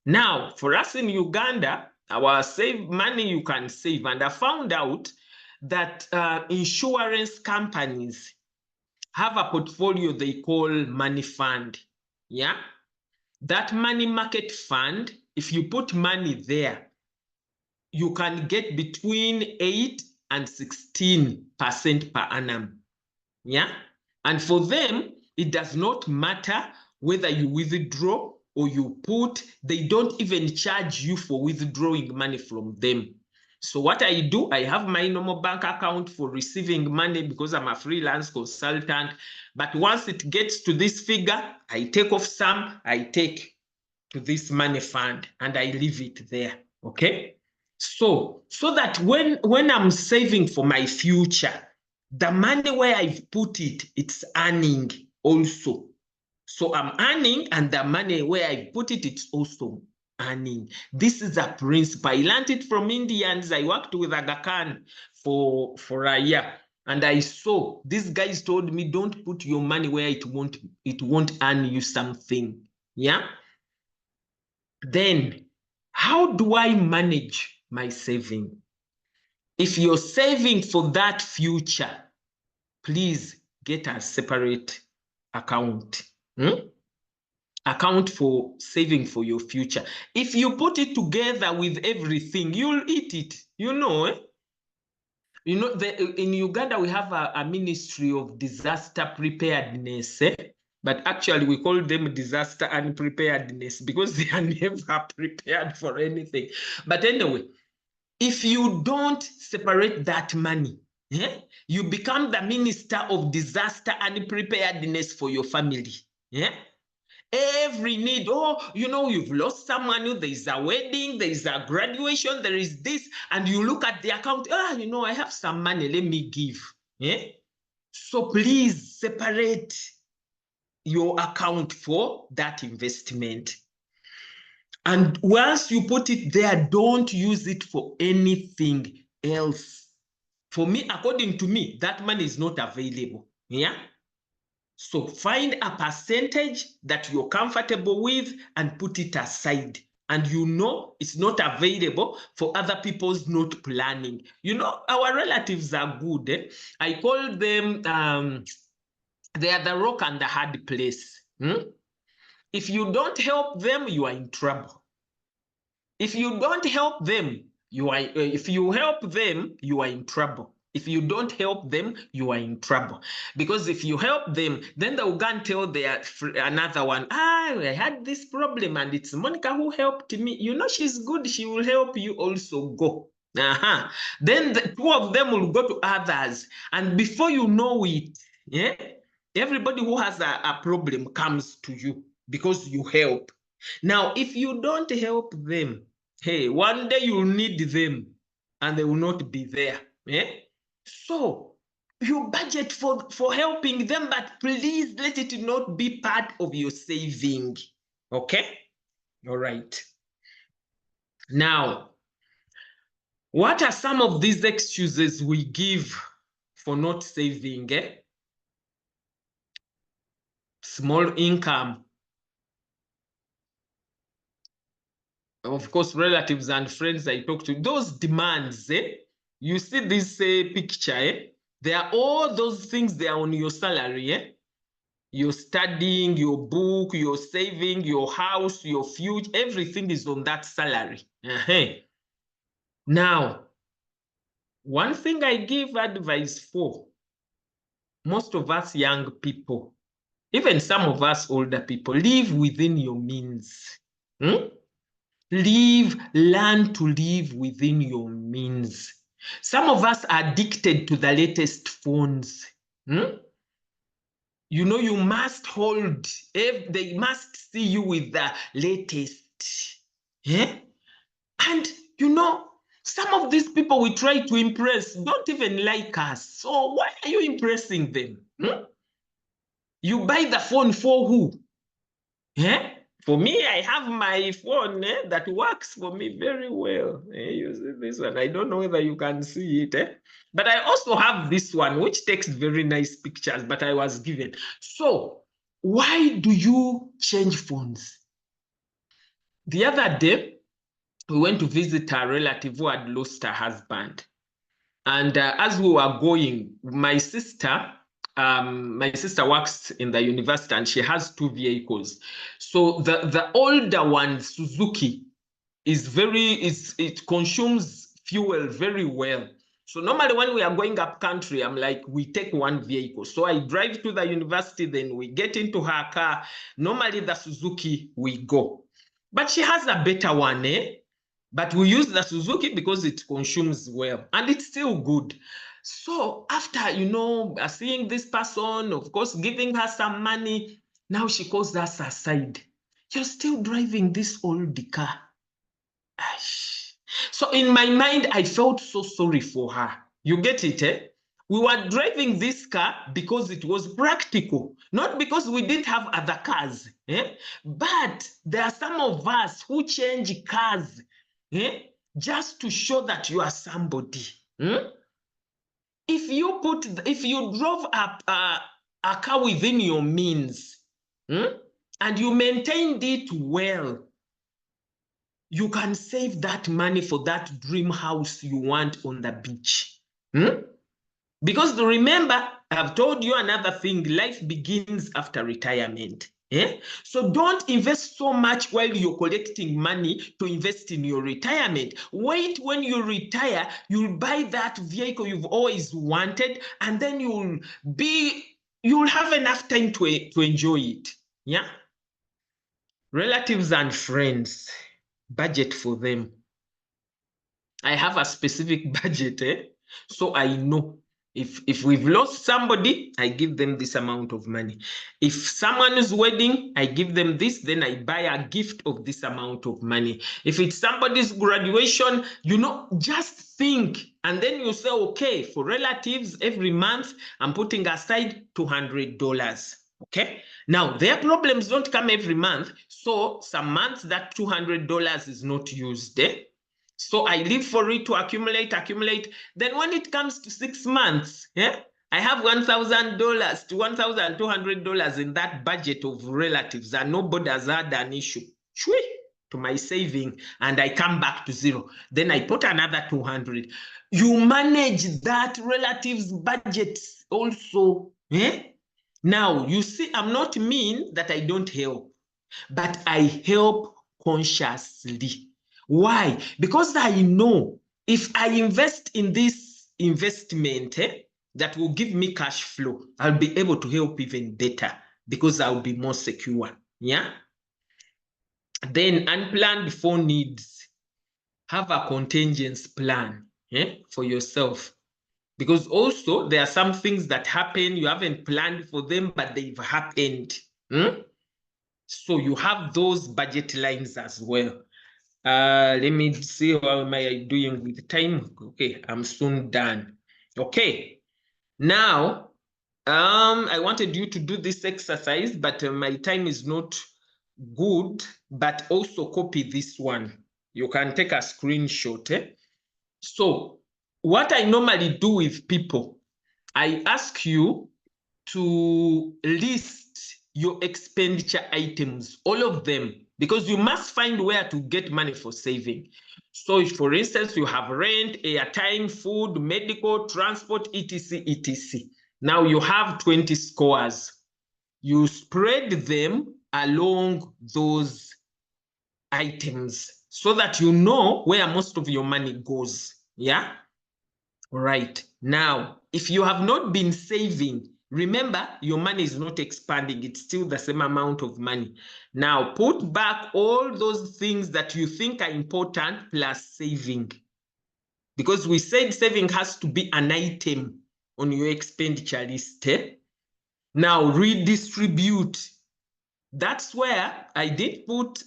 Now, for us in Uganda, our save money you can save, and I found out that insurance companies have a portfolio they call money fund. Yeah, that money market fund, if you put money there, you can get between 8 and 16% per annum. Yeah, and for them, it does not matter whether you withdraw or you put, they don't even charge you for withdrawing money from them. So what I do, I have my normal bank account for receiving money because I'm a freelance consultant. But once it gets to this figure, I take off some, I take to this money fund and I leave it there, okay? So that when I'm saving for my future, the money where I've put it, it's earning also. So I'm earning, and the money where I put it, it's also earning. This is a principle. I learned it from Indians. I worked with Aga Khan for a year, and I saw these guys told me, don't put your money where it won't earn you something. Yeah. Then how do I manage my saving? If you're saving for that future, please get a separate account. Account for saving for your future. If you put it together with everything, you'll eat it. You know, You know, in Uganda, we have a ministry of disaster preparedness. But actually, we call them disaster unpreparedness because they are never prepared for anything. But anyway, if you don't separate that money, you become the minister of disaster unpreparedness for your family. Every need, you've lost someone, there is a wedding, there is a graduation, there is this, and you look at the account, I have some money, let me give. So please separate your account for that investment. And once you put it there, don't use it for anything else. For me, according to me, that money is not available. Yeah. So find a percentage that you're comfortable with and put it aside. And you know it's not available for other people's not planning. You know, our relatives are good. I call them, they are the rock and the hard place. If you don't help them, you are in trouble. If you don't help them, if you help them, you are in trouble. If you don't help them, you are in trouble. Because if you help them, then they'll go and tell another one, I had this problem and it's Monica who helped me. You know, she's good. She will help you also go. Then the two of them will go to others. And before you know it, everybody who has a problem comes to you because you help. Now, if you don't help them, hey, one day you'll need them and they will not be there. So you budget for helping them, but please let it not be part of your saving. Okay? All right. Now, what are some of these excuses we give for not saving? Small income. Of course, relatives and friends I talk to, those demands, you see this picture, there are all those things they are on your salary. You're studying, your book, your saving, your house, your future, everything is on that salary. Now, one thing I give advice for, most of us young people, even some of us older people, live within your means. Learn to live within your means. Some of us are addicted to the latest phones. You know, you must hold, they must see you with the latest. And, you know, some of these people we try to impress don't even like us. So why are you impressing them? You buy the phone for who? For me, I have my phone that works for me very well. You see this one. I don't know whether you can see it. But I also have this one, which takes very nice pictures, but I was given. So why do you change phones? The other day, we went to visit a relative who had lost her husband. And as we were going, my sister works in the university and she has 2 vehicles. So the older one, Suzuki, it consumes fuel very well. So normally when we are going up country, I'm like, we take 1 vehicle. So I drive to the university, then we get into her car. Normally the Suzuki, we go. But she has a better one, But we use the Suzuki because it consumes well and it's still good. So after, you know, seeing this person, of course, giving her some money, now she calls us aside. You're still driving this old car. So in my mind, I felt so sorry for her. You get it, We were driving this car because it was practical, not because we didn't have other cars. But there are some of us who change cars just to show that you are somebody. If you drove a car within your means and you maintained it well, you can save that money for that dream house you want on the beach. Because remember, I've told you another thing, life begins after retirement. So don't invest so much while you're collecting money to invest in your retirement. Wait, when you retire, you'll buy that vehicle you've always wanted, and then you'll have enough time to enjoy it. Yeah. Relatives and friends, budget for them. I have a specific budget, so I know. If we've lost somebody, I give them this amount of money. If someone's wedding, I give them this, then I buy a gift of this amount of money. If it's somebody's graduation, you know, just think And then you say, okay, for relatives, every month, I'm putting aside $200. Okay. Now, their problems don't come every month. So some months that $200 is not used. So I live for it to accumulate. Then when it comes to 6 months, I have $1,000 to $1,200 in that budget of relatives, and nobody has had an issue to my saving, and I come back to zero. Then I put another 200. You manage that relatives budget also. Now, you see, I'm not mean that I don't help, but I help consciously. Why? Because I know if I invest in this investment that will give me cash flow, I'll be able to help even better because I'll be more secure. Yeah. Then unplanned for needs. Have a contingency plan for yourself. Because also there are some things that happen, you haven't planned for them, but they've happened. So you have those budget lines as well. Let me see, how am I doing with time? Okay, I'm soon done. Okay, now I wanted you to do this exercise, but my time is not good. But also copy this one. You can take a screenshot. So what I normally do with people, I ask you to list your expenditure items, all of them, because you must find where to get money for saving. So if, for instance, you have rent, airtime, food, medical, transport, etc., etc. Now you have 20 scores. You spread them along those items so that you know where most of your money goes. Yeah. All right. Now, if you have not been saving, remember, your money is not expanding. It's still the same amount of money. Now, put back all those things that you think are important plus saving. Because we said saving has to be an item on your expenditure list. Now, redistribute. That's where I didn't put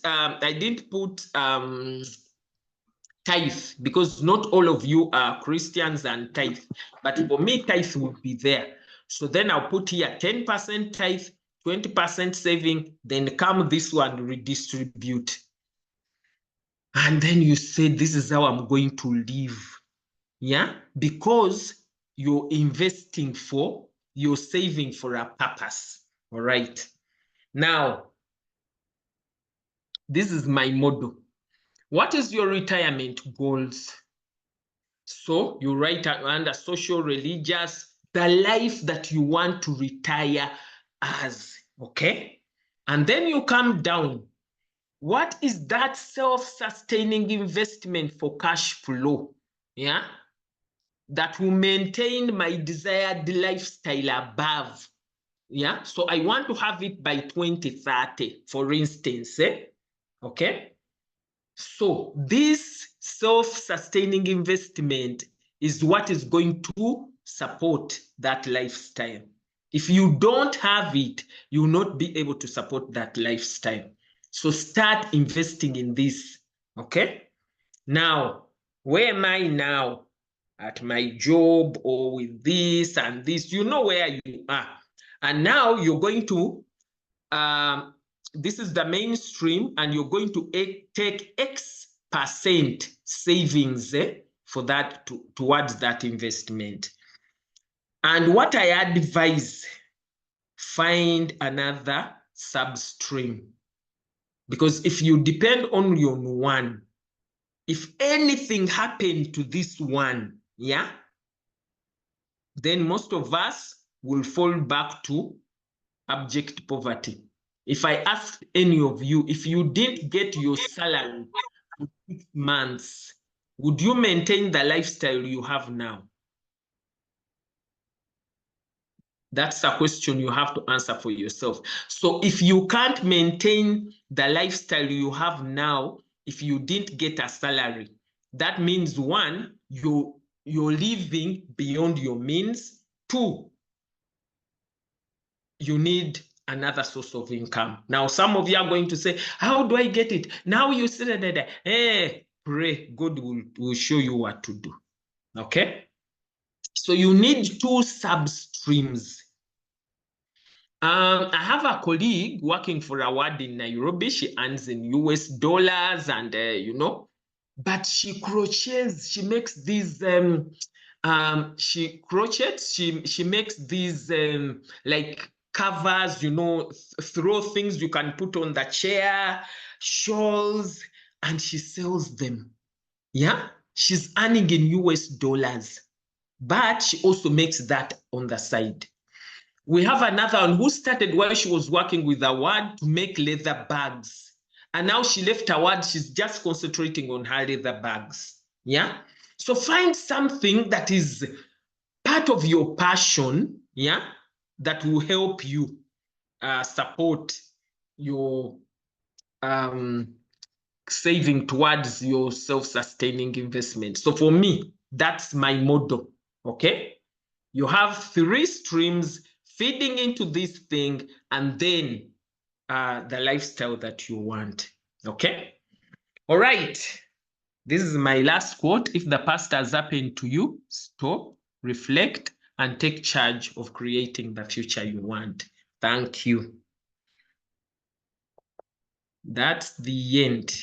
tithe, because not all of you are Christians and tithe, but for me, tithe will be there. So then I'll put here 10% tithe, 20% saving, then come this one, redistribute. And then you say, this is how I'm going to live. Yeah, because you're investing for, you're saving for a purpose. All right. Now, this is my model. What is your retirement goals? So you write under social, religious, the life that you want to retire as, okay? And then you come down. What is that self-sustaining investment for cash flow? Yeah, that will maintain my desired lifestyle above. Yeah, so I want to have it by 2030, for instance. Okay. So this self-sustaining investment is what is going to support that lifestyle. If you don't have it, you will not be able to support that lifestyle. So start investing in this. Okay. Now, where am I now? At my job or with this and this, you know where you are. And now you're going to, this is the mainstream, and you're going to take X% savings for that, towards that investment. And what I advise, find another substream. Because if you depend only on one, if anything happened to this one, yeah, then most of us will fall back to abject poverty. If I ask any of you, if you didn't get your salary for 6 months, would you maintain the lifestyle you have now? That's a question you have to answer for yourself. So if you can't maintain the lifestyle you have now, if you didn't get a salary, that means 1, you're living beyond your means. 2, you need another source of income. Now, some of you are going to say, how do I get it? Now you say that, hey, pray, God will show you what to do. Okay. So you need 2 substreams. I have a colleague working for AWOLA in Nairobi. She earns in US dollars and, you know, but she crochets, she makes these, she crochets, she makes these like covers, you know, throw things you can put on the chair, shawls, and she sells them. Yeah, she's earning in US dollars, but she also makes that on the side. We have another one who started while she was working with AWOLA to make leather bags. And now she left AWOLA, she's just concentrating on her leather bags. Yeah. So find something that is part of your passion, yeah, that will help you support your saving towards your self-sustaining investment. So for me, that's my motto. Okay. You have 3 streams feeding into this thing, and then the lifestyle that you want. Okay. All right. This is my last quote. If the past has happened to you, stop, reflect, and take charge of creating the future you want. Thank you. That's the end.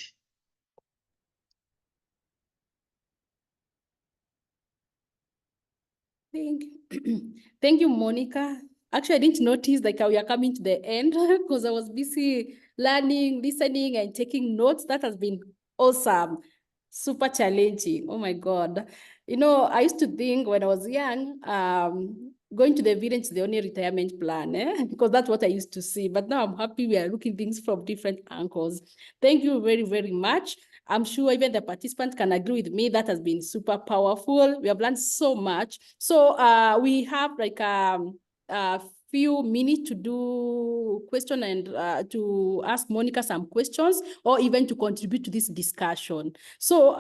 Thank you, Monica. Actually, I didn't notice like we are coming to the end because I was busy learning, listening, and taking notes. That has been awesome. Super challenging. Oh my God. You know, I used to think when I was young, going to the village is the only retirement plan, because that's what I used to see. But now I'm happy we are looking things from different angles. Thank you very, very much. I'm sure even the participants can agree with me. That has been super powerful. We have learned so much. So we have like a few minutes to do question and to ask Monica some questions or even to contribute to this discussion. So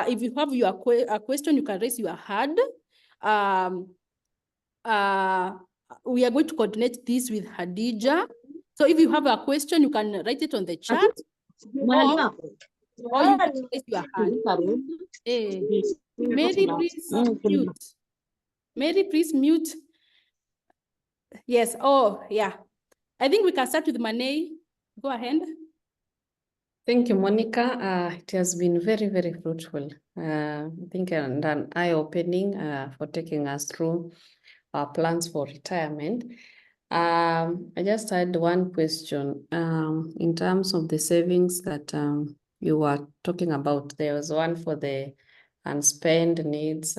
if you have your a question, you can raise your hand. We are going to coordinate this with Hadija. So if you have a question, you can write it on the chat. Or you can raise your hand. Hey, Mary, please mute. Mary, please mute. Yes. Oh, yeah. I think we can start with Mane. Go ahead. Thank you, Monica. It has been very, very fruitful. I think and an eye-opening for taking us through our plans for retirement. I just had one question in terms of the savings that you were talking about. There was one for the unspent needs.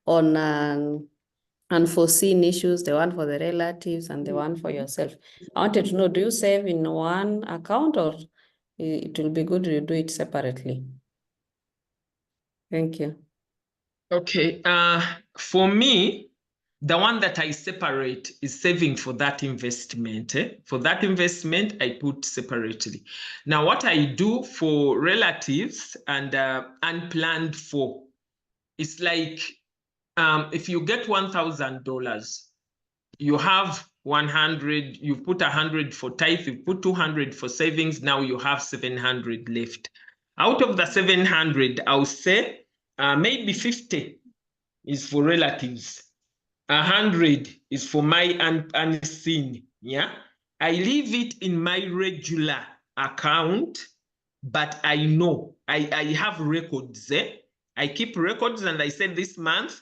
On unforeseen issues, the one for the relatives and the one for yourself. I wanted to know, do you save in one account or it will be good to do it separately? Thank you. Okay. For me, the one that I separate is saving for that investment. For that investment, I put separately. Now, what I do for relatives and unplanned for, it's like if you get $1,000, you have 100, you put 100 for tithe, you put 200 for savings, now you have 700 left. Out of the 700, I'll say maybe 50 is for relatives. 100 is for my unseen. Yeah, I leave it in my regular account, but I know I have records. I keep records, and I said this month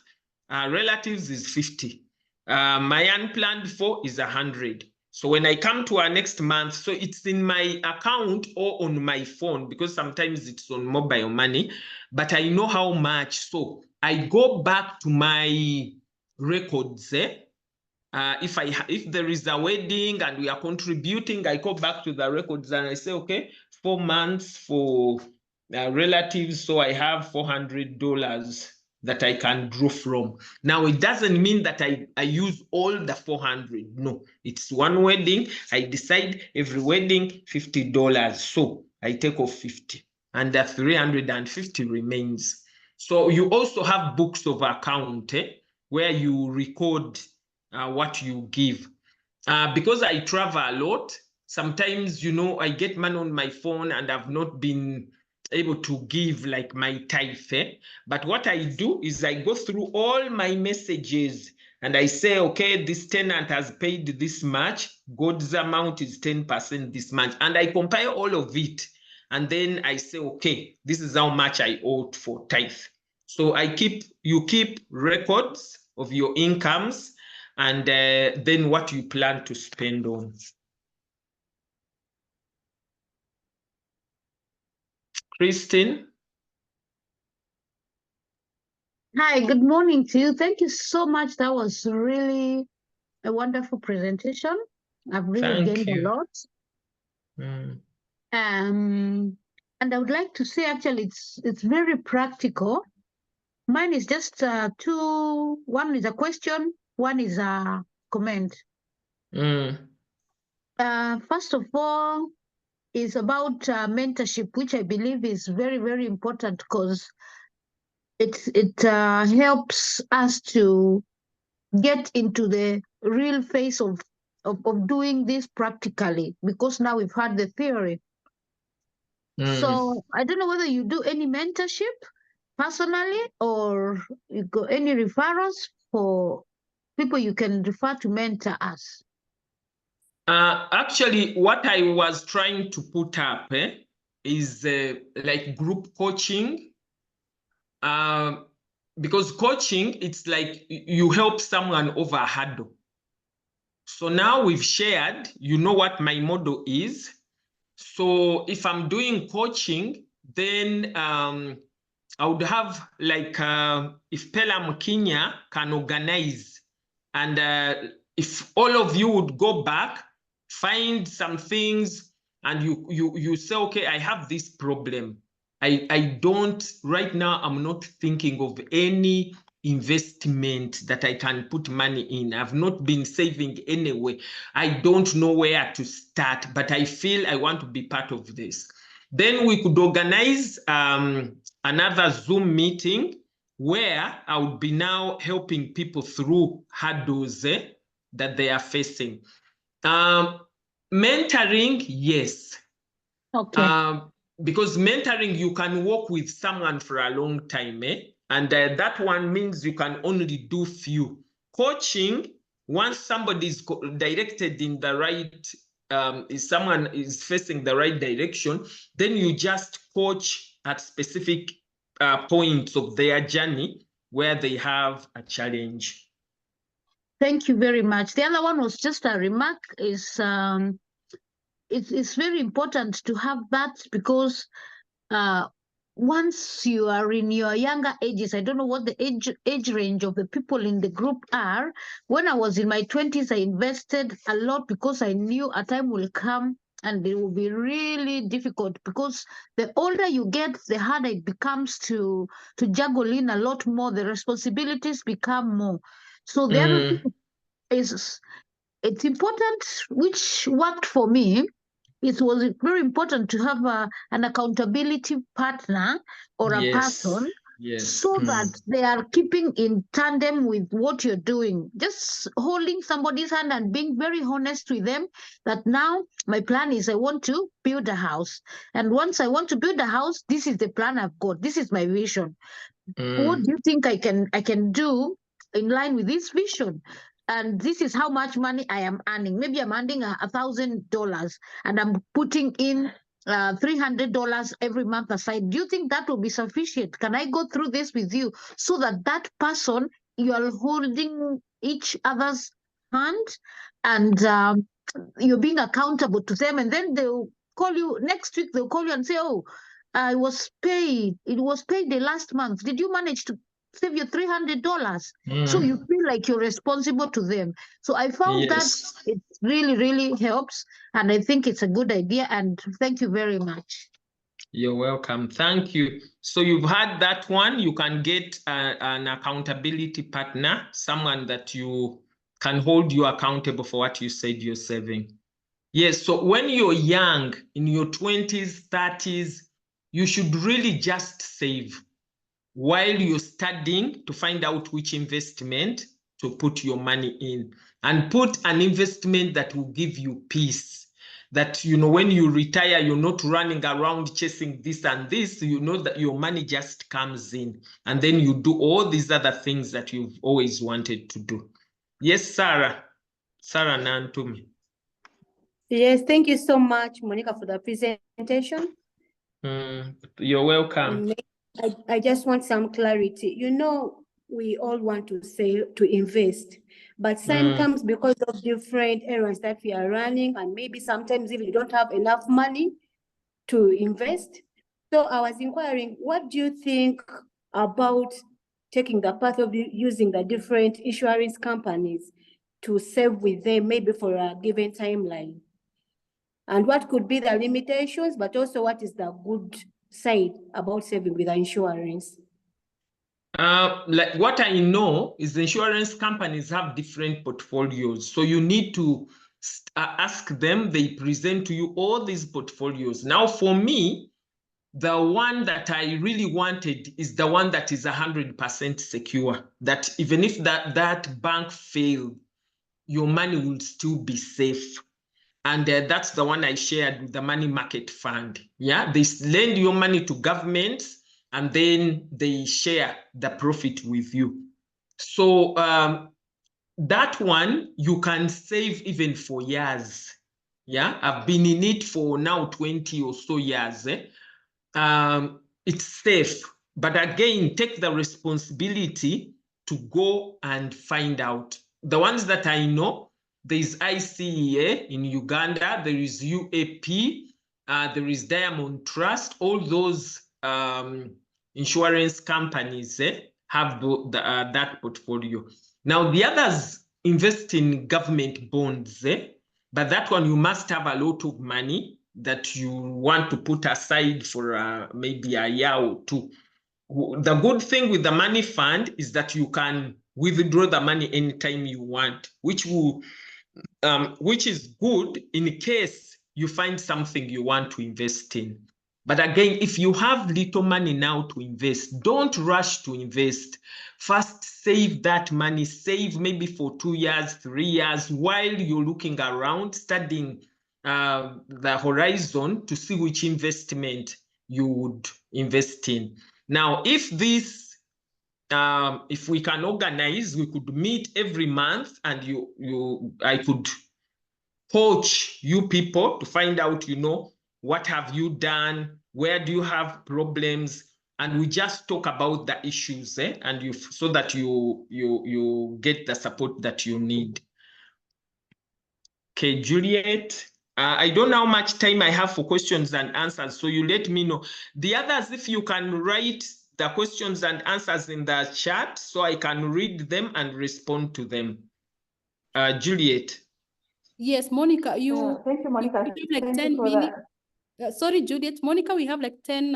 relatives is 50. My unplanned for is 100. So when I come to our next month, so it's in my account or on my phone, because sometimes it's on mobile money, but I know how much. So I go back to my records. If there is a wedding and we are contributing, I go back to the records and I say, okay, 4 months for relatives, so I have $400 that I can draw from. Now, it doesn't mean that I use all the 400. No, it's one wedding. I decide every wedding $50. So I take off 50 and the 350 remains. So you also have books of account where you record what you give. Because I travel a lot, sometimes, you know, I get money on my phone and I've not been able to give like my tithe. But what I do is I go through all my messages and I say, okay, this tenant has paid this much, God's amount is 10% this month. And I compile all of it. And then I say, okay, this is how much I owed for tithe. So you keep records of your incomes and then what you plan to spend on. Christine? Hi, good morning to you. Thank you so much. That was really a wonderful presentation. I've really gained a lot. And I would like to say, actually, it's very practical. Mine is just two. One is a question, one is a comment. First of all, is about mentorship, which I believe is very, very important because it helps us to get into the real phase of doing this practically, because now we've had the theory. So I don't know whether you do any mentorship personally or you got any referrals for people you can refer to mentor us. Actually, what I was trying to put up is like group coaching. Because coaching, it's like you help someone over a hurdle. So now we've shared, you know what my model is. So if I'm doing coaching, then I would have like, if Pelam Kenya can organize, and if all of you would go back, find some things, and you say, okay, I have this problem. I don't, right now, I'm not thinking of any investment that I can put money in. I've not been saving anyway. I don't know where to start, but I feel I want to be part of this. Then we could organize another Zoom meeting where I would be now helping people through hurdles that they are facing. Mentoring, yes. Okay. Because mentoring, you can work with someone for a long time, and that one means you can only do few. Coaching, once somebody is directed in the right, if someone is facing the right direction, then you just coach at specific points of their journey where they have a challenge. Thank you very much. The other one was just a remark. It's very important to have that because once you are in your younger ages, I don't know what the age range of the people in the group are. When I was in my 20s, I invested a lot because I knew a time will come and it will be really difficult, because the older you get, the harder it becomes to juggle in a lot more. The responsibilities become more. So the other thing is, it's important, which worked for me. It was very important to have an accountability partner or a person, so that they are keeping in tandem with what you're doing. Just holding somebody's hand and being very honest with them that now my plan is I want to build a house. And once I want to build a house, this is the plan I've got. This is my vision. What do you think I can do in line with this vision? And this is how much money I am earning. Maybe I'm earning $1,000 and I'm putting in $300 every month aside. Do you think that will be sufficient? Can I go through this with you so that person, you are holding each other's hand and you're being accountable to them, and then they'll call you next week. They'll call you and say, "Oh, I was paid. It was paid the last month. Did you manage to save your $300? So you feel like you're responsible to them. So I found that it really, really helps. And I think it's a good idea. And thank you very much. You're welcome. Thank you. So you've had that one. You can get an accountability partner, someone that you can hold you accountable for what you said you're saving. Yes. So when you're young, in your 20s, 30s, you should really just save while you're studying to find out which investment to put your money in, and put an investment that will give you peace. that, you know, when you retire, you're not running around chasing this and this, you know that your money just comes in, and then you do all these other things that you've always wanted to do. Yes, Sarah Nantumi. Yes, thank you so much, Monica, for the presentation. You're welcome. I just want some clarity. You know, we all want to say to invest, but sometimes because of different errands that we are running, and maybe sometimes even you don't have enough money to invest. So I was inquiring, what do you think about taking the path of using the different insurance companies to save with them, maybe for a given timeline? And what could be the limitations, but also what is the good side about saving with the insurance? Like what I know is the insurance companies have different portfolios. So you need to ask them, they present to you all these portfolios. Now, for me, the one that I really wanted is the one that is 100% secure, that even if that bank failed, your money will still be safe. And that's the one I shared with the money market fund. Yeah, they lend your money to governments, and then they share the profit with you. So that one, you can save even for years. Yeah, I've been in it for now 20 or so years. It's safe, but again, take the responsibility to go and find out. The ones that I know, there is ICEA in Uganda, there is UAP, there is Diamond Trust. All those insurance companies have that portfolio. Now, the others invest in government bonds, but that one you must have a lot of money that you want to put aside for maybe a year or two. The good thing with the money fund is that you can withdraw the money anytime you want, which is good in case you find something you want to invest in. But again, if you have little money now to invest, don't rush to invest. First, save that money, save maybe for 2 years, 3 years, while you're looking around, studying the horizon to see which investment you would invest in. Now, if we can organize, we could meet every month, and I could coach you people to find out, you know, what have you done, where do you have problems, and we just talk about the issues, and so that you get the support that you need. Okay, Juliet, I don't know how much time I have for questions and answers, so you let me know. The others, if you can write the questions and answers in the chat so I can read them and respond to them. Juliet. Yes, Monica, Thank you, Monica. we have like 10 minutes. Sorry, Juliet. Monica, we have like 10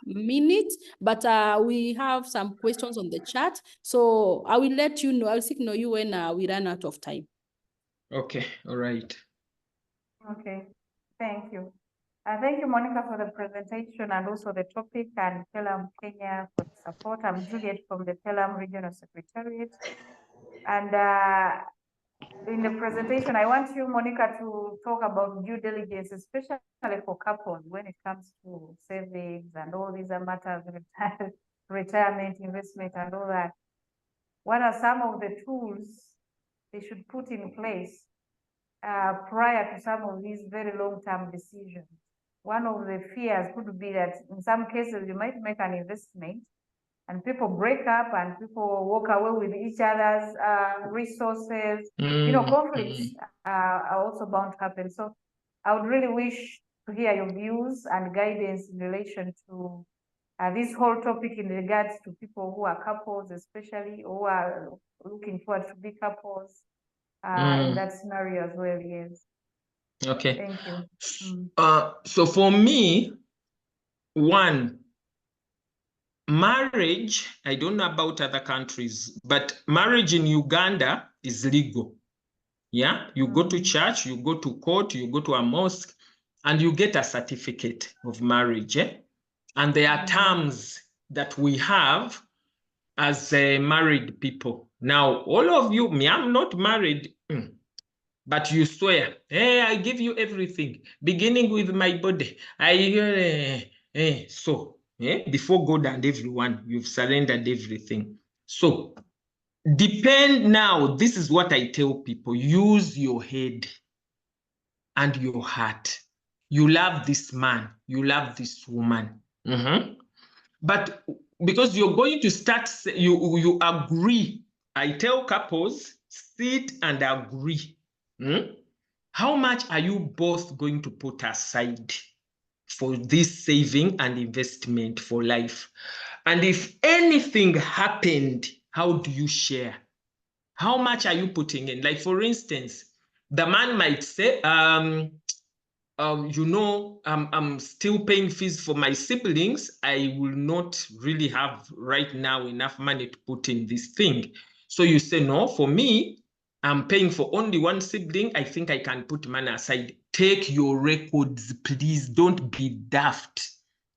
minutes, but we have some questions on the chat. So I will let you know, I'll signal you when we run out of time. Okay, all right. Okay, thank you. Thank you, Monica, for the presentation and also the topic, and Pelham Kenya for the support. I'm Juliet from the Pelham Regional Secretariat. And in the presentation, I want you, Monica, to talk about due diligence, especially for couples when it comes to savings and all these matters, retirement, investment, and all that. What are some of the tools they should put in place prior to some of these very long-term decisions? One of the fears could be that in some cases you might make an investment and people break up and people walk away with each other's resources. You know, conflicts are also bound to happen. So I would really wish to hear your views and guidance in relation to this whole topic in regards to people who are couples, especially, or who are looking forward to be couples in that scenario as well. Yes. Okay. Thank you. So for me, one, marriage, I don't know about other countries, but marriage in Uganda is legal. Yeah, you go to church, you go to court, you go to a mosque, and you get a certificate of marriage. And there are terms that we have as married people. Now, all of you, I'm not married. But you swear, hey, I give you everything, beginning with my body. Before God and everyone, you've surrendered everything. So depend now. This is what I tell people. Use your head and your heart. You love this man. You love this woman. But because you're going to start, you agree. I tell couples, sit and agree. How much are you both going to put aside for this saving and investment for life? And if anything happened, how do you share? How much are you putting in? Like, for instance, the man might say, I'm still paying fees for my siblings. I will not really have right now enough money to put in this thing. So you say, no, for me, I'm paying for only one sibling. I think I can put money aside. Take your records, please. Don't be daft.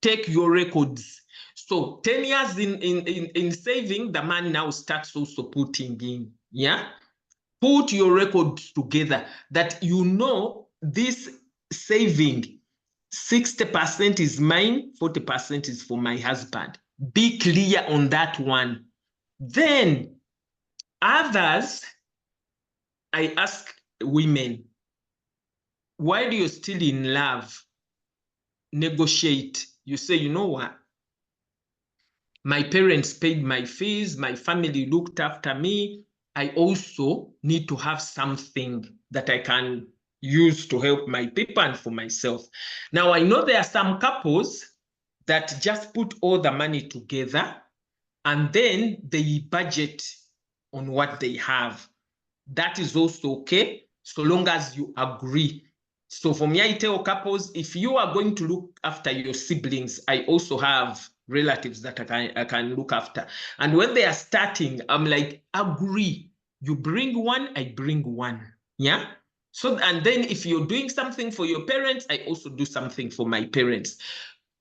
Take your records. So 10 years in saving, the man now starts also putting in. Yeah. Put your records together that you know this saving 60% is mine, 40% is for my husband. Be clear on that one. Then others, I ask women, while you're still in love, negotiate. You say, you know what? My parents paid my fees, my family looked after me. I also need to have something that I can use to help my people and for myself. Now, I know there are some couples that just put all the money together and then they budget on what they have. That is also okay, so long as you agree. So for me, I tell couples, if you are going to look after your siblings, I also have relatives that I can look after. And when they are starting, I'm like, agree. You bring one, I bring one. Yeah. So, and then if you're doing something for your parents, I also do something for my parents.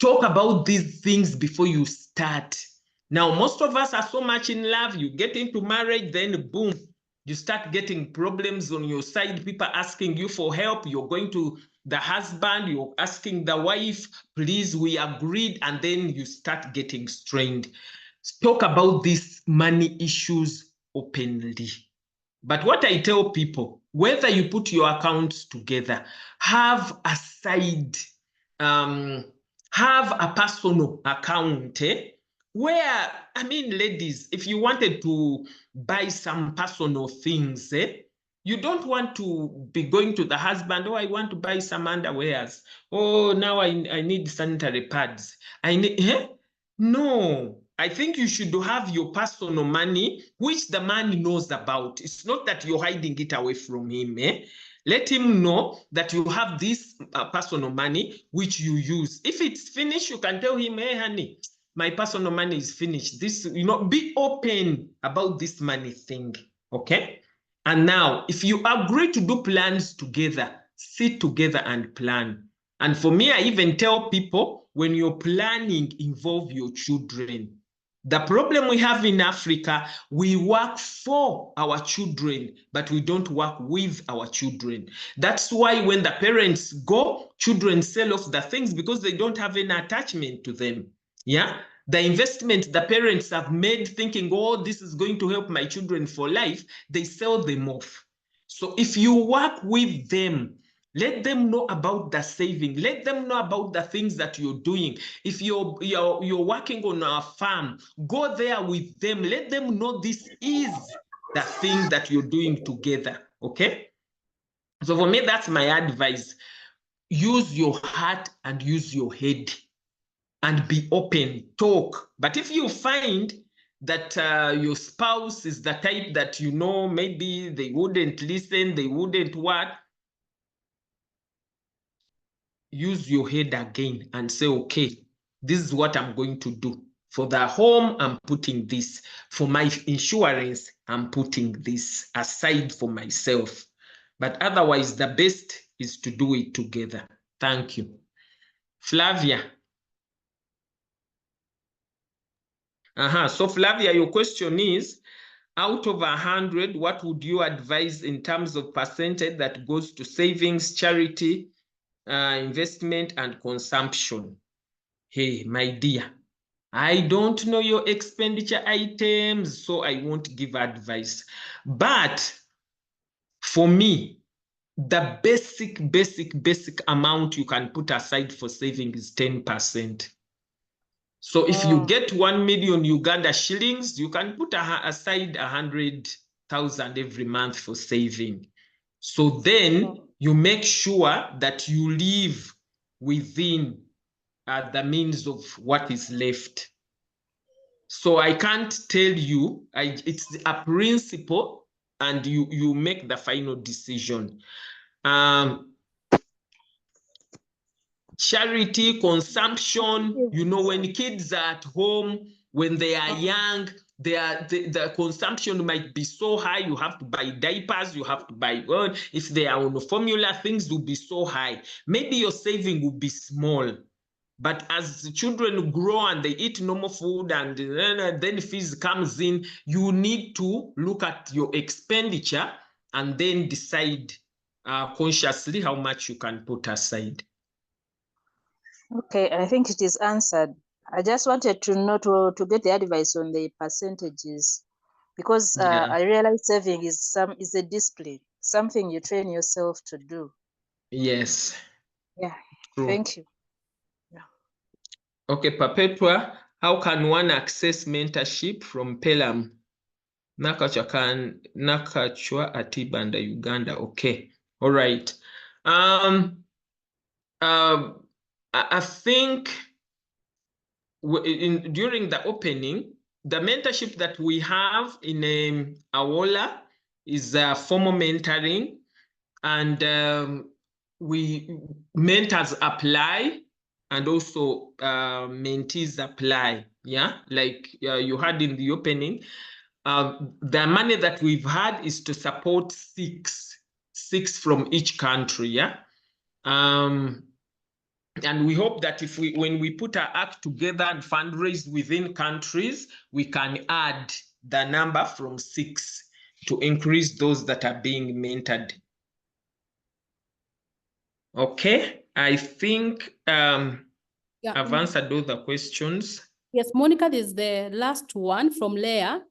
Talk about these things before you start. Now, most of us are so much in love. You get into marriage, then boom, you start getting problems on your side. People asking you for help. You're going to the husband, you're asking the wife, please, we agreed. And then you start getting strained. Talk about these money issues openly. But what I tell people, whether you put your accounts together, have a side, have a personal account, where, I mean, ladies, if you wanted to buy some personal things, you don't want to be going to the husband, oh, I want to buy some underwears. Oh, now I need sanitary pads. I need, No, I think you should have your personal money, which the man knows about. It's not that you're hiding it away from him. Let him know that you have this personal money, which you use. If it's finished, you can tell him, hey, honey, my personal money is finished. This, be open about this money thing, okay? And now, if you agree to do plans together, sit together and plan. And for me, I even tell people, when you're planning, involve your children. The problem we have in Africa, we work for our children, but we don't work with our children. That's why when the parents go, children sell off the things because they don't have any attachment to them. Yeah. The investment the parents have made thinking, oh, this is going to help my children for life, they sell them off. So if you work with them, let them know about the saving. Let them know about the things that you're doing. If you're working on a farm, go there with them. Let them know this is the thing that you're doing together, okay? So for me, that's my advice. Use your heart and use your head and be open, talk. But if you find that your spouse is the type that, maybe they wouldn't listen, they wouldn't what, use your head again and say, okay, this is what I'm going to do. For the home, I'm putting this. For my insurance, I'm putting this aside for myself. But otherwise, the best is to do it together. Thank you. Flavia. So Flavia, your question is, out of 100, what would you advise in terms of percentage that goes to savings, charity, investment, and consumption? Hey, my dear, I don't know your expenditure items, so I won't give advice. But for me, the basic amount you can put aside for saving is 10%. So if you get 1 million Uganda shillings, you can put aside 100,000 every month for saving. So then you make sure that you live within the means of what is left. So I can't tell you, it's a principle, and you make the final decision. Charity, consumption, you know, when kids are at home, when they are young, the consumption might be so high, you have to buy diapers, you have to buy, if they are on formula, things will be so high. Maybe your saving will be small. But as the children grow and they eat normal food, and then fees comes in, you need to look at your expenditure and then decide consciously how much you can put aside. Okay, I think it is answered. I just wanted to know to get the advice on the percentages, because I realize saving is a discipline, something you train yourself to do. Yes. Yeah. True. Thank you. Yeah. Okay, Perpetua, how can one access mentorship from Pelham? Nakachwa Atibanda, Uganda. Okay. All right. I think during the opening, the mentorship that we have in AWOLA is formal mentoring, and mentors apply, and also mentees apply. Yeah, like you had in the opening. The money that we've had is to support six from each country. Yeah. And we hope that when we put our act together and fundraise within countries, we can add the number from 6 to increase those that are being mentored. Okay, I think I've answered all the questions. Yes, Monica, this is the last one from Leah.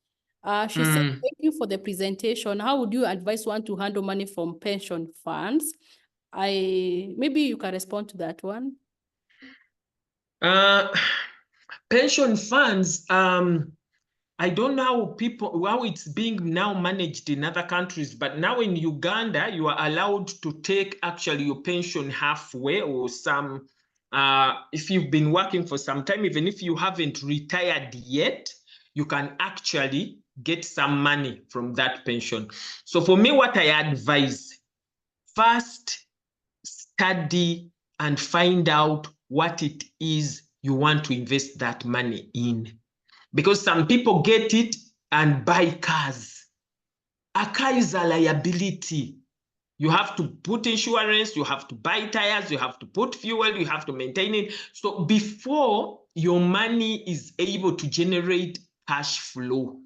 She said, thank you for the presentation. How would you advise one to handle money from pension funds? Maybe you can respond to that one. Pension funds, I don't know how it's being now managed in other countries, but now in Uganda, you are allowed to take actually your pension halfway, or some, if you've been working for some time, even if you haven't retired yet, you can actually get some money from that pension. So for me, what I advise, first study and find out what it is you want to invest that money in. Because some people get it and buy cars. A car is a liability. You have to put insurance, you have to buy tires, you have to put fuel, you have to maintain it. So before your money is able to generate cash flow,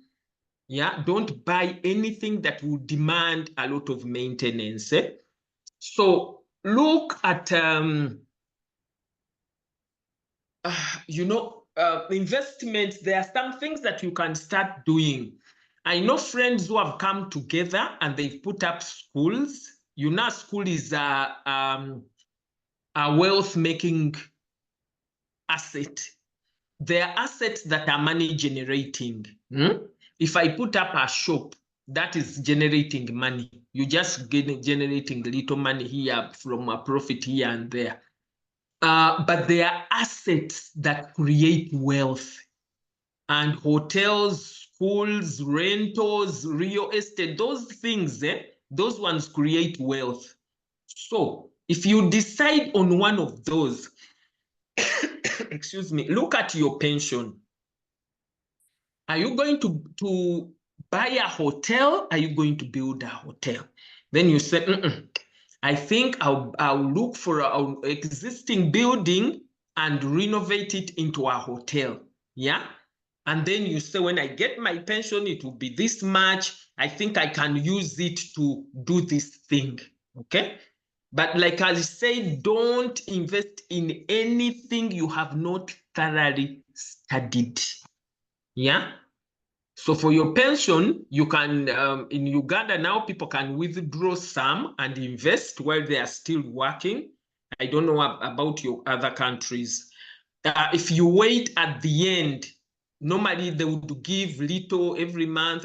yeah, don't buy anything that will demand a lot of maintenance. So look at, investments. There are some things that you can start doing. I know friends who have come together and they've put up schools. You know, school is a wealth-making asset. There are assets that are money generating. If I put up a shop, that is generating money. You just generating little money here from a profit here and there. But there are assets that create wealth, and hotels, schools, rentals, real estate, those things, those ones create wealth. So if you decide on one of those, excuse me, look at your pension. Are you going to buy a hotel? Are you going to build a hotel? Then you say, I think I'll look for an existing building and renovate it into a hotel. Yeah. And then you say, when I get my pension, it will be this much. I think I can use it to do this thing. Okay. But like I said, don't invest in anything you have not thoroughly studied. Yeah. So for your pension, you can, in Uganda now, people can withdraw some and invest while they are still working. I don't know about your other countries. If you wait at the end, normally they would give little every month.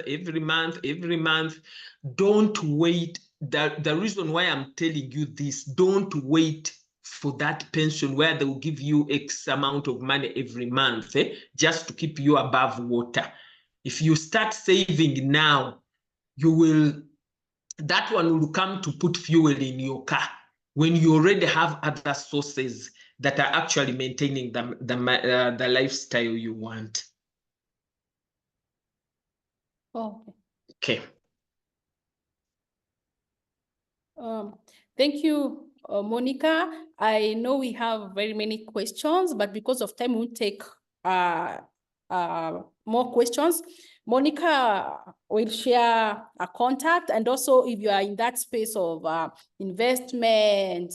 Don't wait. The reason why I'm telling you this, don't wait for that pension where they will give you X amount of money every month, just to keep you above water. If you start saving now, that one will come to put fuel in your car when you already have other sources that are actually maintaining the lifestyle you want. Oh, okay. Thank you, Monica. I know we have very many questions, but because of time, we'll take more questions. Monica will share a contact, and also if you are in that space of investment,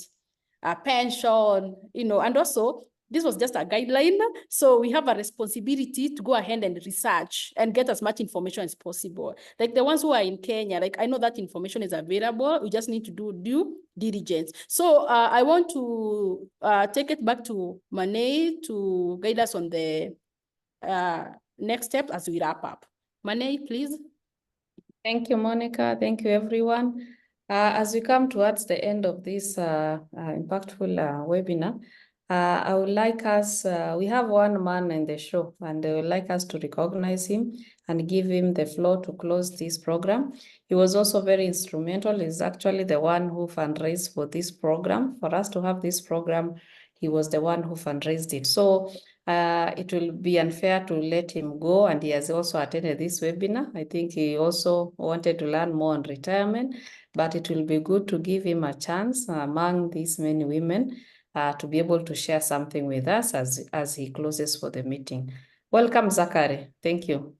pension, and also this was just a guideline. So we have a responsibility to go ahead and research and get as much information as possible. Like the ones who are in Kenya, like I know that information is available. We just need to do due diligence. So I want to take it back to Mane to guide us on the next step as we wrap up. Mane, please. Thank you, Monica. Thank you, everyone. As we come towards the end of this impactful webinar, I would like us, we have one man in the show, and I would like us to recognize him and give him the floor to close this program. He was also very instrumental. He's actually the one who fundraised for this program. For us to have this program, he was the one who fundraised it. So it will be unfair to let him go, and he has also attended this webinar. I think he also wanted to learn more on retirement, but it will be good to give him a chance among these many women to be able to share something with us as he closes for the meeting. Welcome, Zachary. Thank you.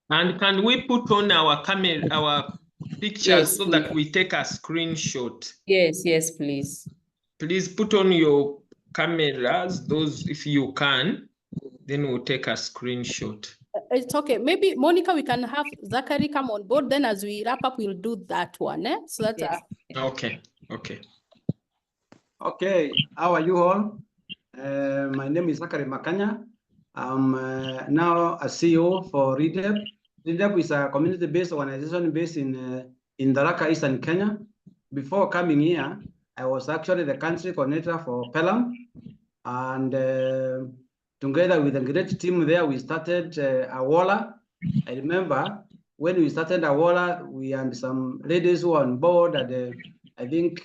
And can we put on our camera, our pictures, yes, so please, that we take a screenshot? Yes, please. Please put on your cameras, those if you can, then we'll take a screenshot. It's okay. Maybe, Monica, we can have Zachary come on board. Then as we wrap up, we'll do that one. So that's yes. Okay. Okay, how are you all? My name is Zachary Makanya. I'm now a CEO for REDEP. REDEP is a community-based organization based in Tharaka, Eastern Kenya. Before coming here, I was actually the country coordinator for Pelham, and together with a great team there, we started AWOLA. I remember when we started AWOLA, we had some ladies who were on board, and I think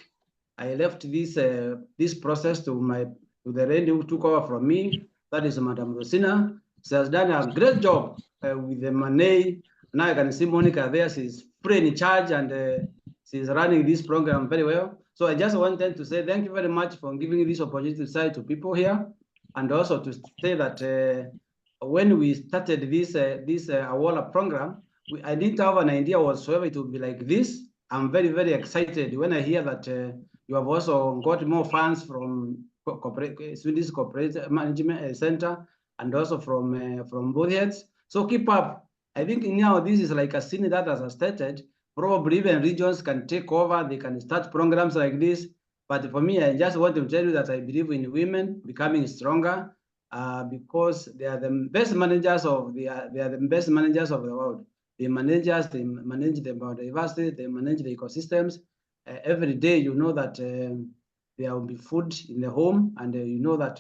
I left this process to the lady who took over from me. That is Madam Rosina. She has done a great job with the money. Now I can see Monica there. She's fully in charge, and she's running this program very well. So I just wanted to say thank you very much for giving this opportunity to say to people here, and also to say that when we started this AWOLA program, I didn't have an idea whatsoever it would be like this. I'm very, very excited when I hear that you have also got more funds from Swedish Corporate Management Center and also from both heads. So keep up. I think now this is like a scene that has started. Probably even regions can take over. They can start programs like this. But for me, I just want to tell you that I believe in women becoming stronger because they are the best managers of the world. They manage the biodiversity, they manage the ecosystems. Every day, you know that there will be food in the home, and you know that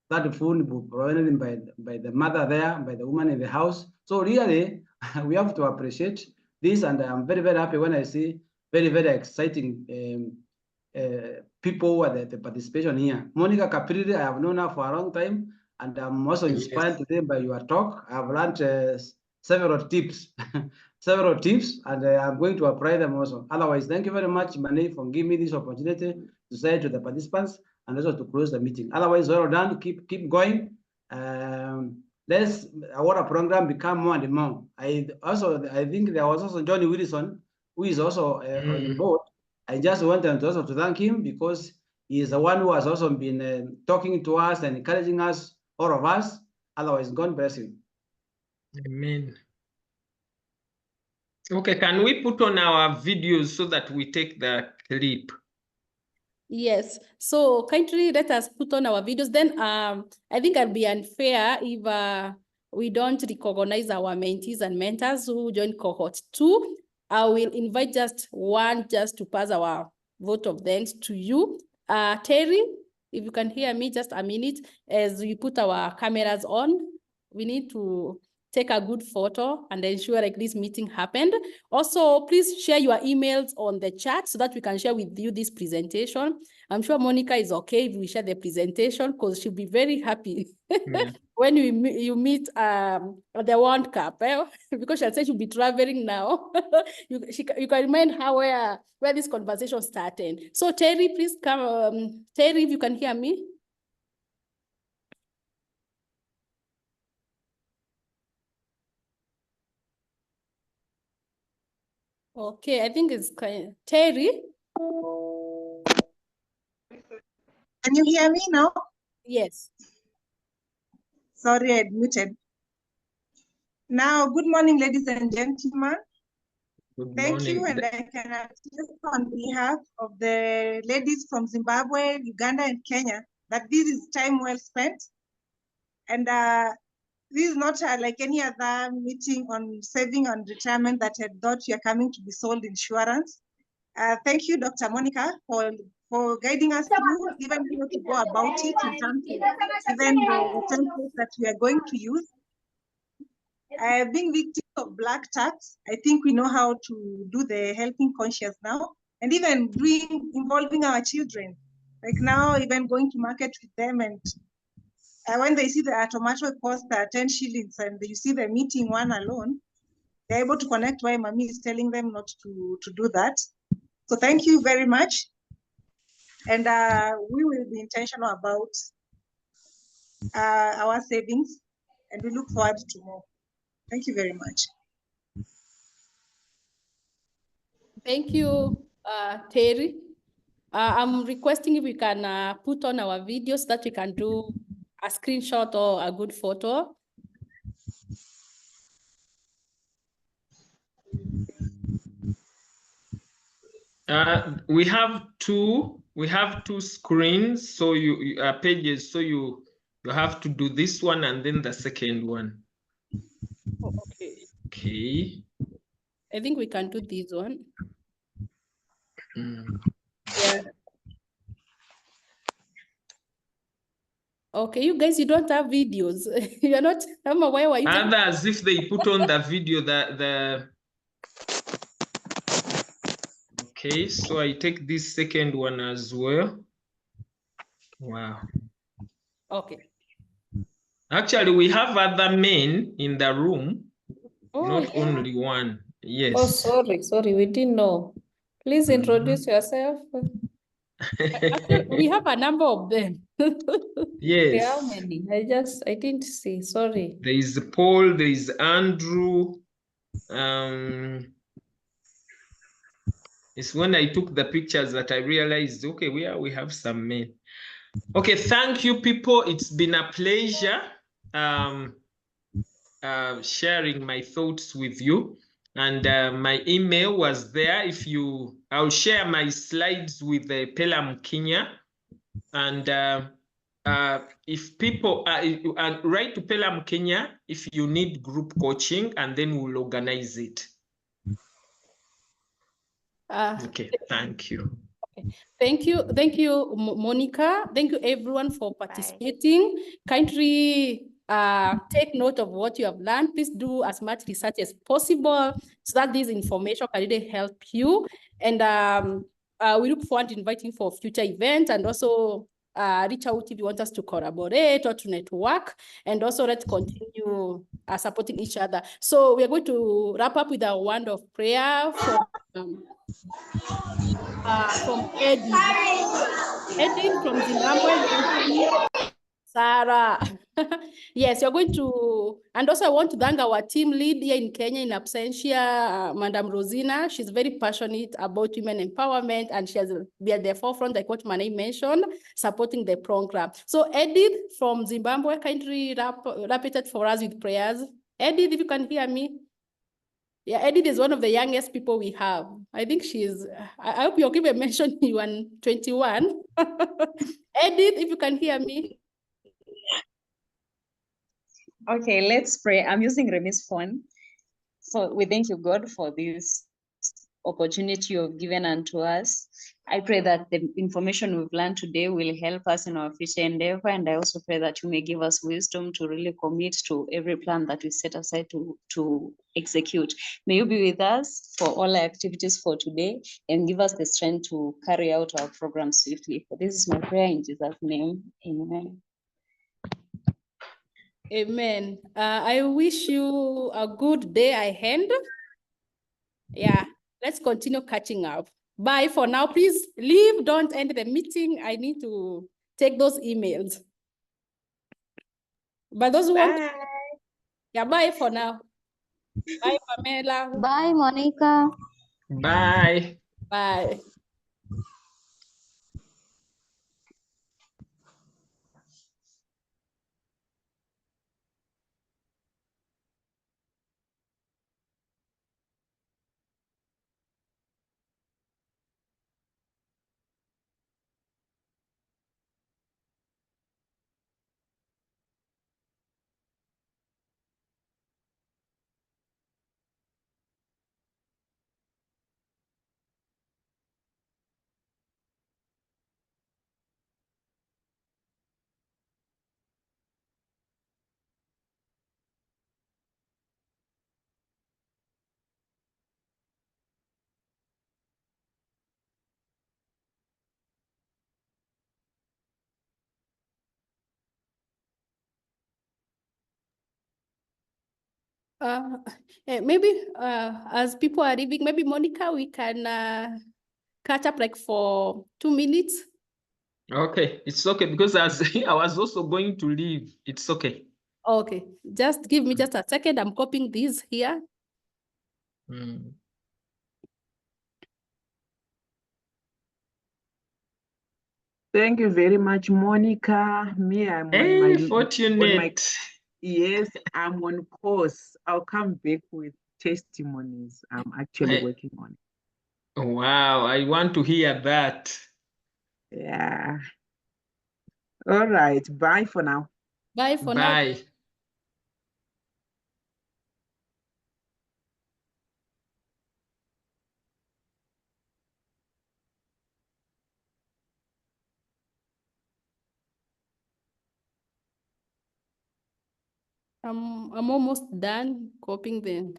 that food will be provided by the mother there, by the woman in the house. So really, we have to appreciate this, and I'm very, very happy when I see very, very exciting people at the participation here. Monica Kapiriri, I have known her for a long time, and I'm also inspired today by your talk. I've learned several tips, and I'm going to apply them also. Otherwise, thank you very much, Mane, for giving me this opportunity to say to the participants and also to close the meeting. Otherwise, well done. Keep going. let's our program become more and more. I think there was also Johnny Wilson, who is also on board. I just wanted also to thank him because he is the one who has also been talking to us and encouraging us, all of us. Otherwise, God bless him. Amen. Okay, can we put on our videos so that we take the clip? Yes, so kindly let us put on our videos. Then I think it'll be unfair if we don't recognize our mentees and mentors who joined cohort 2. I will invite just one just to pass our vote of thanks to you. Terry, if you can hear me just a minute as we put our cameras on. We need to take a good photo and ensure like this meeting happened. Also, please share your emails on the chat so that we can share with you this presentation. I'm sure Monica is okay if we share the presentation because she'll be very happy when you meet at the World Cup, because she'll say she'll be traveling now. you can remind her where this conversation started. So Terry, please come. Terry, if you can hear me. Okay, I think it's Terry. Can you hear me now? Yes. Sorry, I muted. Now, good morning, ladies and gentlemen. Thank you, and I can attest on behalf of the ladies from Zimbabwe, Uganda, and Kenya that this is time well spent. And this is not like any other meeting on saving and retirement that I thought you're coming to be sold insurance. Thank you, Dr. Monica, for guiding us through even how to go about it in terms of even the templates that we are going to use. Being victims of black tax, I think we know how to do the helping conscious now, and even involving our children. Like now, even going to market with them, and when they see the tomato cost 10 shillings and you see the meeting one alone, they're able to connect why mommy is telling them not to do that. So thank you very much. And we will be intentional about our savings, and we look forward to more. Thank you very much. Thank you, Terry. I'm requesting if we can put on our videos so that we can do a screenshot or a good photo. We have two screens, so you pages, so you have to do this one and then the second one. Oh, okay. Okay. I think we can do this one. Yeah. Okay, you guys, you don't have videos. You're not, I'm aware why you others, if they put on the video, okay, so I take this second one as well. Wow. Okay. Actually, we have other men in the room, not only one. Yes. Oh, sorry, we didn't know. Please introduce yourself. Actually, we have a number of them. Yes. How many? I didn't see. Sorry. There is Paul, there is Andrew. It's when I took the pictures that I realized, okay, we have some men. Okay, thank you, people. It's been a pleasure sharing my thoughts with you. And my email was there. I'll share my slides with the Pelham Kenya. And if people write to Pelham Kenya if you need group coaching, and then we'll organize it. Okay, thank you. Okay. Thank you, Monica. Thank you, everyone, for participating. Kindly take note of what you have learned. Please do as much research as possible so that this information can really help you. And we look forward to inviting for future events, and also reach out if you want us to collaborate or to network, and also let's continue supporting each other. So we are going to wrap up with a word of prayer from Eddie. Eddie from Zimbabwe, Sarah. Yes, you're going to, and also I want to thank our team lead here in Kenya in absentia, Madam Rosina. She's very passionate about women empowerment, and she has been at the forefront, like what Manai mentioned, supporting the program. So Edith from Zimbabwe, kindly wrap it for us with prayers. Edith, if you can hear me. Yeah, Edith is one of the youngest people we have. I think she's, I hope you'll give a mention you are 21. Edith, if you can hear me. Okay, let's pray. I'm using Remy's phone. So we thank you, God, for this opportunity you've given unto us. I pray that the information we've learned today will help us in our future endeavor. And I also pray that you may give us wisdom to really commit to every plan that we set aside to execute. May you be with us for all our activities for today and give us the strength to carry out our program swiftly. For this is my prayer in Jesus' name. Amen. Amen. I wish you a good day ahead. Yeah, let's continue catching up. Bye for now. Please leave, don't end the meeting. I need to take those emails. But those who want, yeah, bye for now. Bye, Pamela. Bye, Monica. Bye. Bye. Maybe as people are leaving, maybe Monica, we can catch up like for 2 minutes. Okay, it's okay because as I was also going to leave. It's okay. Okay, just give me just a second. I'm copying these here. Thank you very much, Monica. Me, I'm fortunate. Yes, I'm on course. I'll come back with testimonies. I'm actually working on it. Wow, I want to hear that. Yeah. All right. Bye for now. Bye for now. Bye. I'm almost done copying them.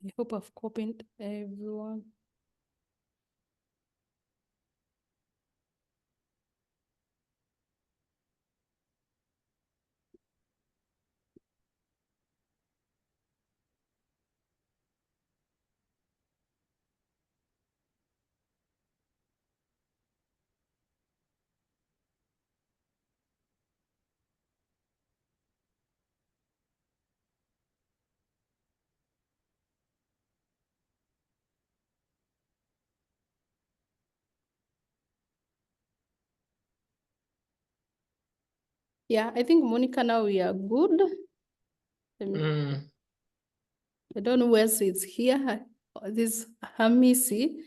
I hope I've copied everyone. Yeah, I think Monica, now we are good. I don't know who else is here. This Hamisi.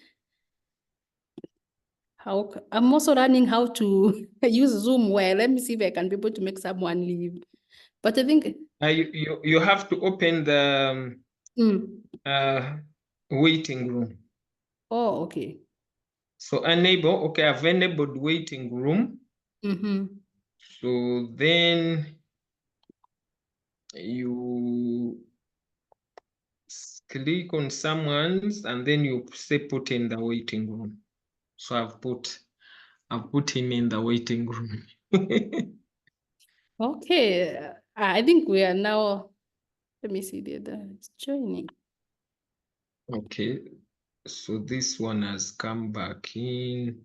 I'm also learning how to use Zoom well. Let me see if I can be able to make someone leave. But I think you have to open the waiting room. Oh, okay. So enable, okay, I've enabled waiting room. So then you click on someone's and then you say put in the waiting room. So I've put him in the waiting room. Okay, I think we are now, let me see the other, it's joining. Okay, so this one has come back in.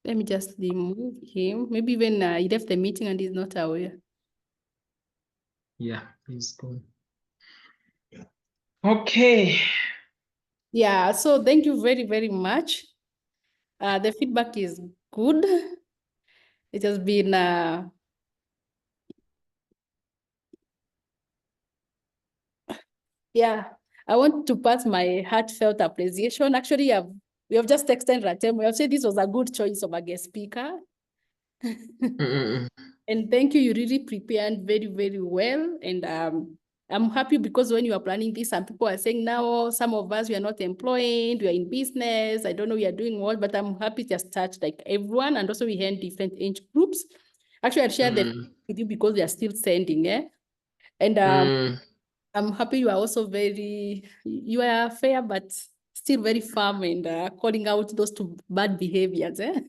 Let me just remove him. Maybe even he left the meeting and he's not aware. Yeah, he's gone. Okay. Yeah, so thank you very, very much. The feedback is good. It has been yeah, I want to pass my heartfelt appreciation. Actually, we have just extended our time. We have said this was a good choice of a guest speaker. And thank you, you really prepared very, very well. And I'm happy because when you are planning this, some people are saying now, some of us, we are not employed, we are in business, I don't know we are doing what, but I'm happy to touch like everyone. And also we have different age groups. Actually, I'll share that with you because they are still sending, And I'm happy you are also you are fair, but still very firm and calling out those two bad behaviors, that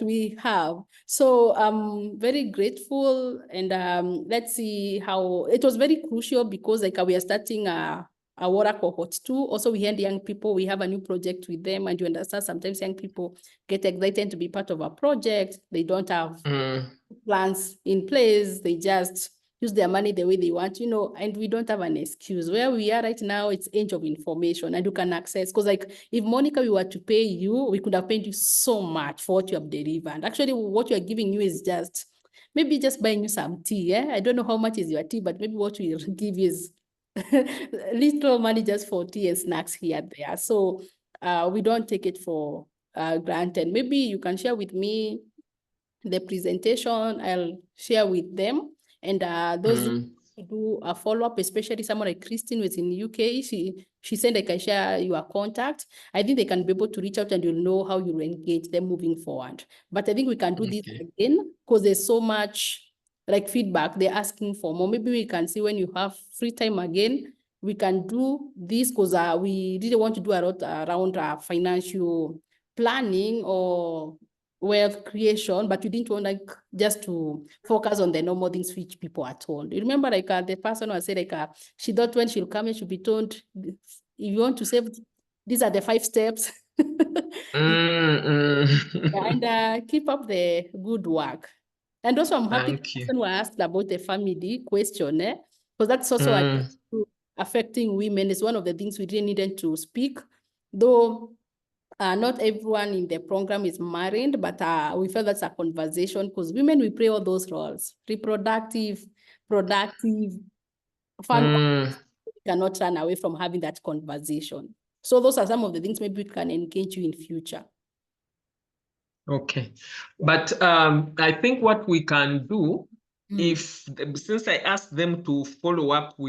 we have. So I'm very grateful, and let's see how it was very crucial because like we are starting a AWOLA cohort 2. Also, we had young people, we have a new project with them, and you understand sometimes young people get excited to be part of a project. They don't have plans in place. They just use their money the way they want, and we don't have an excuse. Where we are right now, it's age of information and you can access, because like if Monica, we were to pay you, we could have paid you so much for what you have delivered. Actually, what we are giving you is just, maybe just buying you some tea. I don't know how much is your tea, but maybe what we give you is little money just for tea and snacks here and there. So we don't take it for granted. Maybe you can share with me the presentation, I'll share with them. And those who do a follow-up, especially someone like Christine who's in the UK, she said I can share your contact. I think they can be able to reach out and you'll know how you engage them moving forward. But I think we can do this again because there's so much like feedback they're asking for more. Maybe we can see when you have free time again, we can do this because we really want to do a lot around financial planning or wealth creation, but you didn't want like just to focus on the normal things which people are told. You remember like the person who said like she thought when she'll come, she'll be told, if you want to save, these are the 5 steps. And keep up the good work. And also I'm happy the person who asked about the family question, because that's also affecting women. It's one of the things we really needed to speak, though not everyone in the program is married, but we felt that's a conversation because women, we play all those roles, reproductive, productive, fun. We cannot run away from having that conversation. So those are some of the things maybe we can engage you in future. Okay, but I think what we can do, since I asked them to follow up with